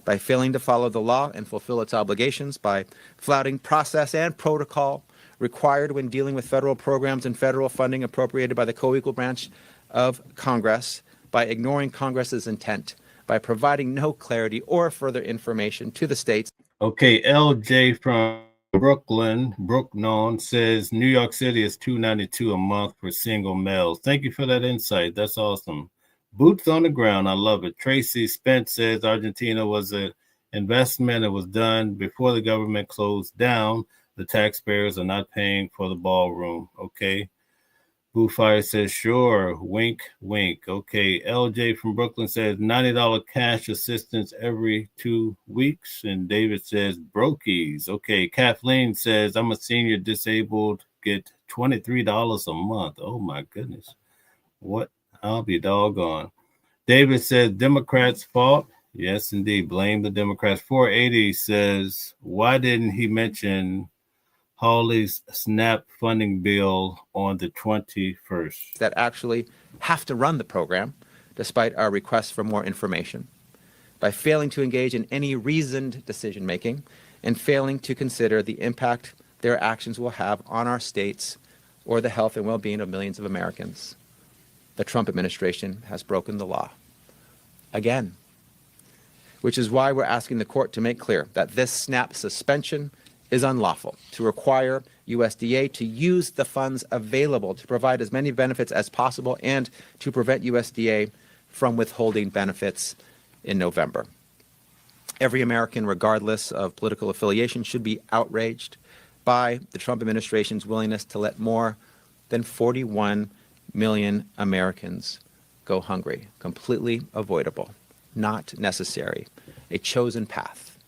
By failing to follow the law and fulfill its obligations, by flouting process and protocol required when dealing with federal programs and federal funding appropriated by the co-equal branch of Congress, by ignoring Congress's intent, by providing no clarity or further information to the states. Okay, LJ from Brooklyn, Brooknon says New York City is $292 a month for single males. Thank you for that insight. That's awesome. Boots on the ground. I love it. Tracy Spence says Argentina was an investment. It was done before the government closed down. The taxpayers are not paying for the ballroom. Okay. Bluefire says, sure. Wink, wink. Okay. LJ from Brooklyn says $90 cash assistance every 2 weeks. And David says brokies. Okay. Kathleen says, I'm a senior disabled, get $23 a month. Oh my goodness. What? I'll be doggone. David says Democrats' fault. Yes, indeed. Blame the Democrats. 480 says, why didn't he mention Hawley's SNAP funding bill on the 21st? That actually have to run the program, despite our requests for more information, by failing to engage in any reasoned decision-making and failing to consider the impact their actions will have on our states or the health and well-being of millions of Americans. The Trump administration has broken the law again, which is why we're asking the court to make clear that this SNAP suspension is unlawful, to require USDA to use the funds available to provide as many benefits as possible and to prevent USDA from withholding benefits in November. Every American, regardless of political affiliation, should be outraged by the Trump administration's willingness to let more than 41 million Americans go hungry. Completely avoidable, not necessary, a chosen path.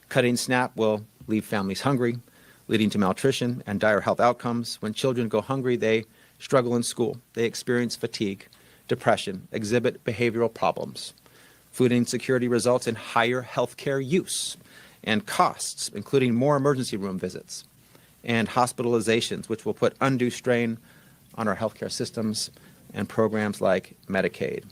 Cutting SNAP will leave families hungry, leading to malnutrition and dire health outcomes. When children go hungry, they struggle in school. They experience fatigue, depression, exhibit behavioral problems. Food insecurity results in higher healthcare use and costs, including more emergency room visits and hospitalizations, which will put undue strain on our healthcare systems and programs like Medicaid.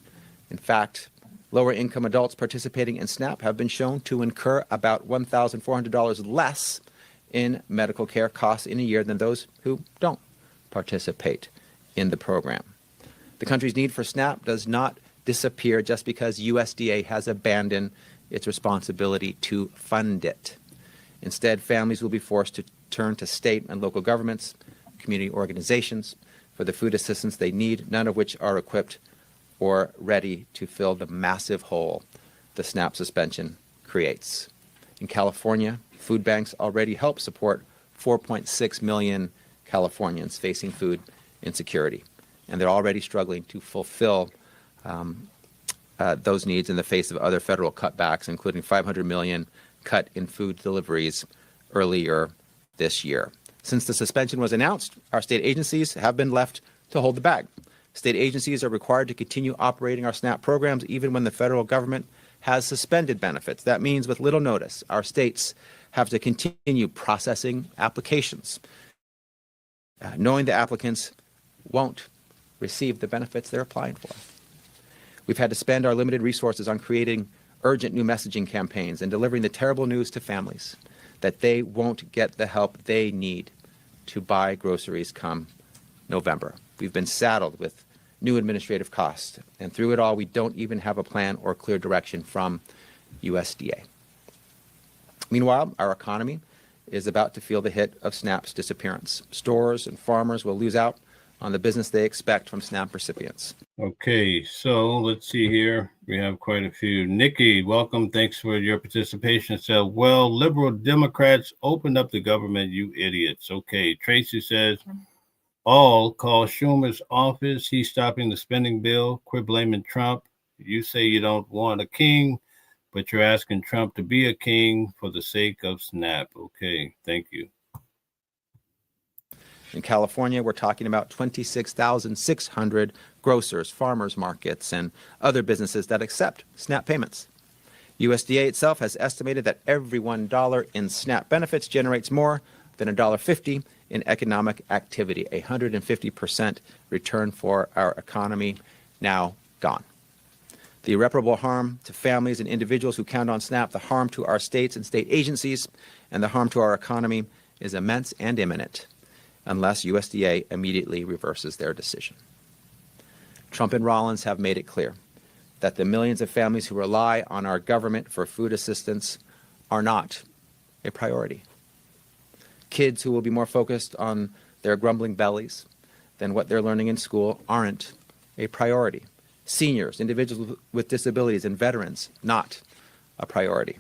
In fact, lower income adults participating in SNAP have been shown to incur about $1,400 less in medical care costs in a year than those who don't participate in the program. The country's need for SNAP does not disappear just because USDA has abandoned its responsibility to fund it. Instead, families will be forced to turn to state and local governments, community organizations for the food assistance they need, none of which are equipped or ready to fill the massive hole the SNAP suspension creates. In California, food banks already help support 4.6 million Californians facing food insecurity, and they're already struggling to fulfill those needs in the face of other federal cutbacks, including $500 million cut in food deliveries earlier this year. Since the suspension was announced, our state agencies have been left to hold the bag. State agencies are required to continue operating our SNAP programs even when the federal government has suspended benefits. That means with little notice, our states have to continue processing applications, knowing the applicants won't receive the benefits they're applying for. We've had to spend our limited resources on creating urgent new messaging campaigns and delivering the terrible news to families that they won't get the help they need to buy groceries come November. We've been saddled with new administrative costs, and through it all, we don't even have a plan or clear direction from USDA. Meanwhile, our economy is about to feel the hit of SNAP's disappearance. Stores and farmers will lose out on the business they expect from SNAP recipients. Okay, so let's see here. We have quite a few. Nikki, welcome. Thanks for your participation. So, well, liberal Democrats opened up the government, you idiots. Okay, Tracy says, all call Schumer's office. He's stopping the spending bill. Quit blaming Trump. You say you don't want a king, but you're asking Trump to be a king for the sake of SNAP. Okay, thank you. In California, we're talking about 26,600 grocers, farmers markets, and other businesses that accept SNAP payments. USDA itself has estimated that every $1 in SNAP benefits generates more than $1.50 in economic activity, a 150% return for our economy now gone. The irreparable harm to families and individuals who count on SNAP, the harm to our states and state agencies, and the harm to our economy is immense and imminent unless USDA immediately reverses their decision. Trump and Rollins have made it clear that the millions of families who rely on our government for food assistance are not a priority. Kids who will be more focused on their grumbling bellies than what they're learning in school aren't a priority. Seniors, individuals with disabilities, and veterans, not a priority.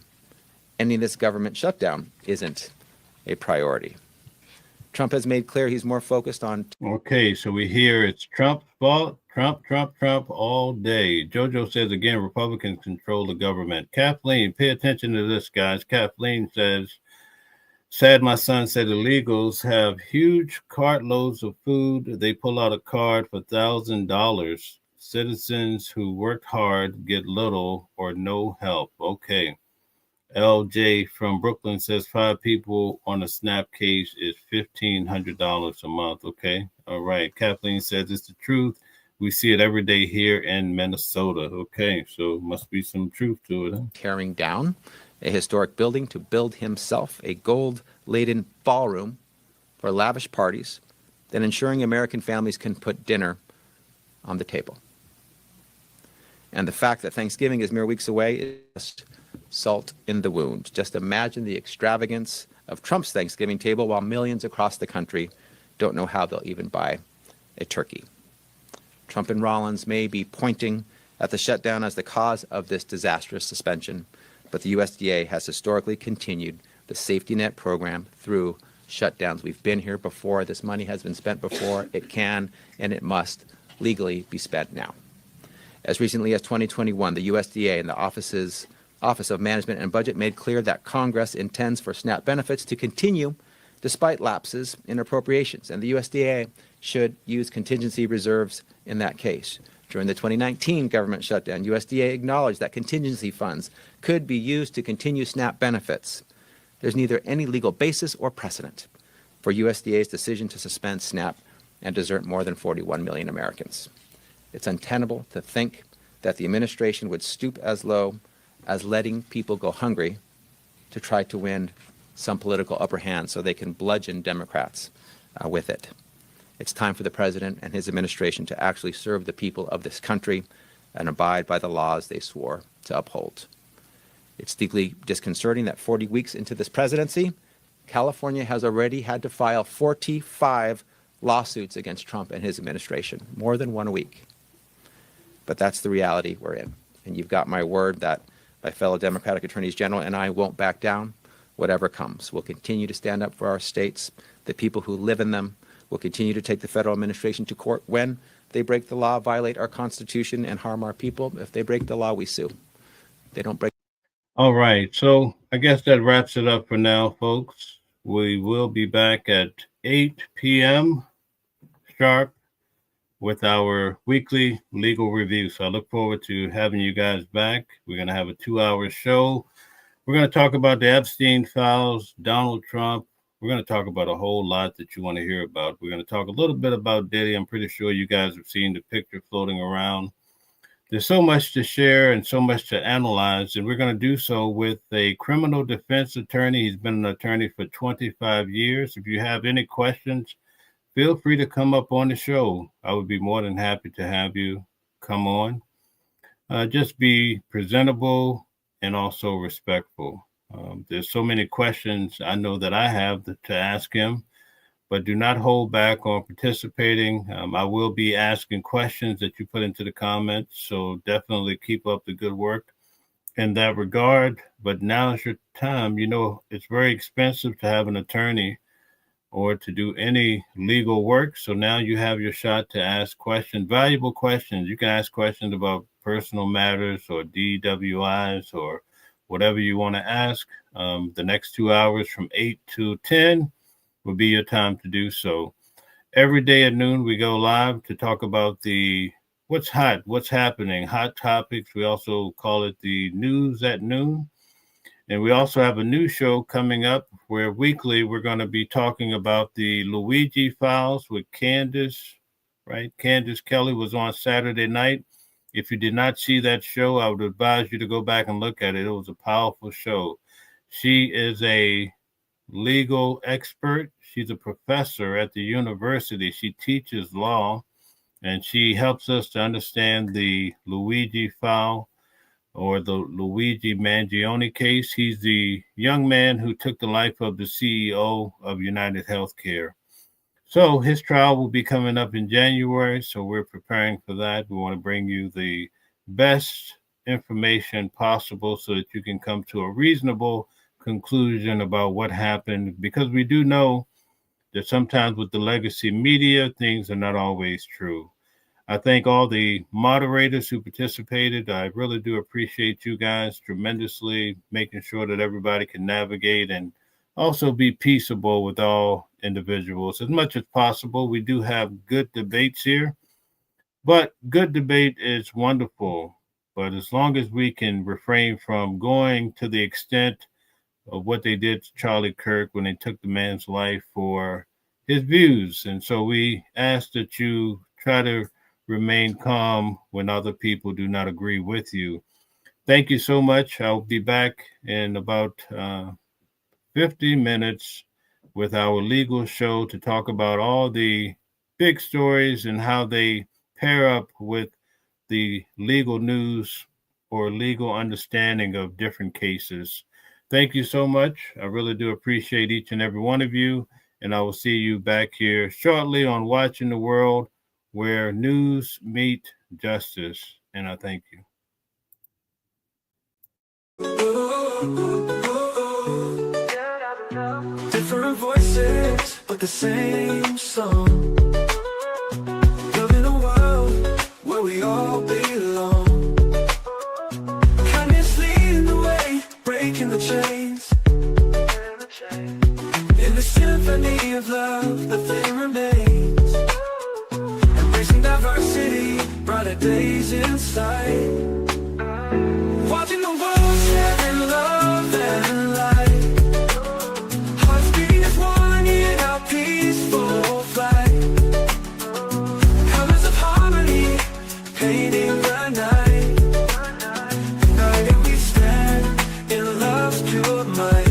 Ending this government shutdown isn't a priority. Trump has made clear he's more focused on... Okay, so we hear it's Trump's fault, Trump all day. Jojo says, again, Republicans control the government. Kathleen, pay attention to this, guys. Kathleen says, sad my son said illegals have huge cartloads of food. They pull out a card for $1,000. Citizens who worked hard get little or no help. Okay. LJ from Brooklyn says 5 people on a SNAP case is $1,500 a month. Okay. All right. Kathleen says it's the truth. We see it every day here in Minnesota. Okay. So must be some truth to it. Huh? Tearing down a historic building to build himself a gold-laden ballroom for lavish parties, then ensuring American families can put dinner on the table. And the fact that Thanksgiving is mere weeks away is just salt in the wound. Just imagine the extravagance of Trump's Thanksgiving table while millions across the country don't know how they'll even buy a turkey. Trump and Rollins may be pointing at the shutdown as the cause of this disastrous suspension, but the USDA has historically continued the safety net program through shutdowns. We've been here before. This money has been spent before. It can and it must legally be spent now. As recently as 2021, the USDA and the Office of Management and Budget made clear that Congress intends for SNAP benefits to continue despite lapses in appropriations, and the USDA should use contingency reserves in that case. During the 2019 government shutdown, USDA acknowledged that contingency funds could be used to continue SNAP benefits. There's neither any legal basis or precedent for USDA's decision to suspend SNAP and desert more than 41 million Americans. It's untenable to think that the administration would stoop as low as letting people go hungry to try to win some political upper hand so they can bludgeon Democrats with it. It's time for the president and his administration to actually serve the people of this country and abide by the laws they swore to uphold. It's deeply disconcerting that 40 weeks into this presidency, California has already had to file 45 lawsuits against Trump and his administration, more than one a week. But that's the reality we're in. And you've got my word that my fellow Democratic attorneys general and I won't back down, whatever comes. We'll continue to stand up for our states, the people who live in them. We'll continue to take the federal administration to court when they break the law, violate our Constitution, and harm our people. If they break the law, we sue. They don't break. All right. So I guess that wraps it up for now, folks. we will be back at 8 p.m. sharp with our weekly legal review. So I look forward to having you guys back. We're going to have a 2-hour show. We're going to talk about the Epstein files, Donald Trump. We're going to talk about a whole lot that you want to hear about. We're going to talk a little bit about Diddy. I'm pretty sure you guys have seen the picture floating around. There's so much to share and so much to analyze, and we're going to do so with a criminal defense attorney. He's been an attorney for 25 years. If you have any questions, feel free to come up on the show. I would be more than happy to have you come on. Just be presentable and also respectful. There's so many questions I know that I have to ask him, but do not hold back on participating. I will be asking questions that you put into the comments, so definitely keep up the good work in that regard. But now is your time. You know, it's very expensive to have an attorney or to do any legal work, so now you have your shot to ask questions, valuable questions. You can ask questions about personal matters or DWIs or whatever you want to ask. The next 2 hours from 8 to 10 will be your time to do so. Every day at noon, we go live to talk about the what's hot, what's happening, hot topics. We also call it the news at noon. And we also have a new show coming up where weekly we're going to be talking about the Luigi files with Candace, right? Candace Kelly was on Saturday night. If you did not see that show, I would advise you to go back and look at it. It was a powerful show. She is a legal expert. She's a professor at the university. She teaches law, and she helps us to understand the Luigi file or the Luigi Mangione case. He's the young man who took the life of the CEO of United Healthcare. So his trial will be coming up in January, so we're preparing for that. We want to bring you the best information possible so that you can come to a reasonable conclusion about what happened, because we do know that sometimes with the legacy media, things are not always true. I thank all the moderators who participated. I really do appreciate you guys tremendously, making sure that everybody can navigate and also be peaceable with all individuals as much as possible. We do have good debates here, but good debate is wonderful. But as long as we can refrain from going to the extent of what they did to Charlie Kirk when they took the man's life for his views. And so we ask that you try to remain calm when other people do not agree with you. Thank you so much. I'll be back in about 50 minutes with our legal show to talk about all the big stories and how they pair up with the legal news or legal understanding of different cases. Thank you so much. I really do appreciate each and every one of you, and I will see you back here shortly on Watching the World, where news meet justice. And I thank you. Different voices, but the same song. Living a world where we all belong. Kindness leading the way, breaking the chains. In the symphony of love, the thing remains. Embracing diversity, brighter days in sight. Watching the world sharing love and light. Hearts beating as one in our peaceful flight. Colors of harmony, painting the night. United we stand in love's pure might.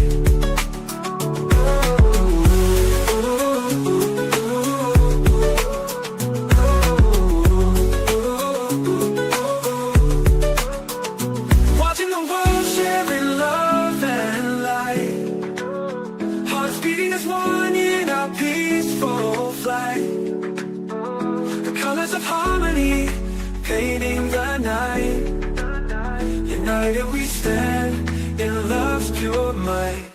Harmony, painting the night. United we stand in love's pure might.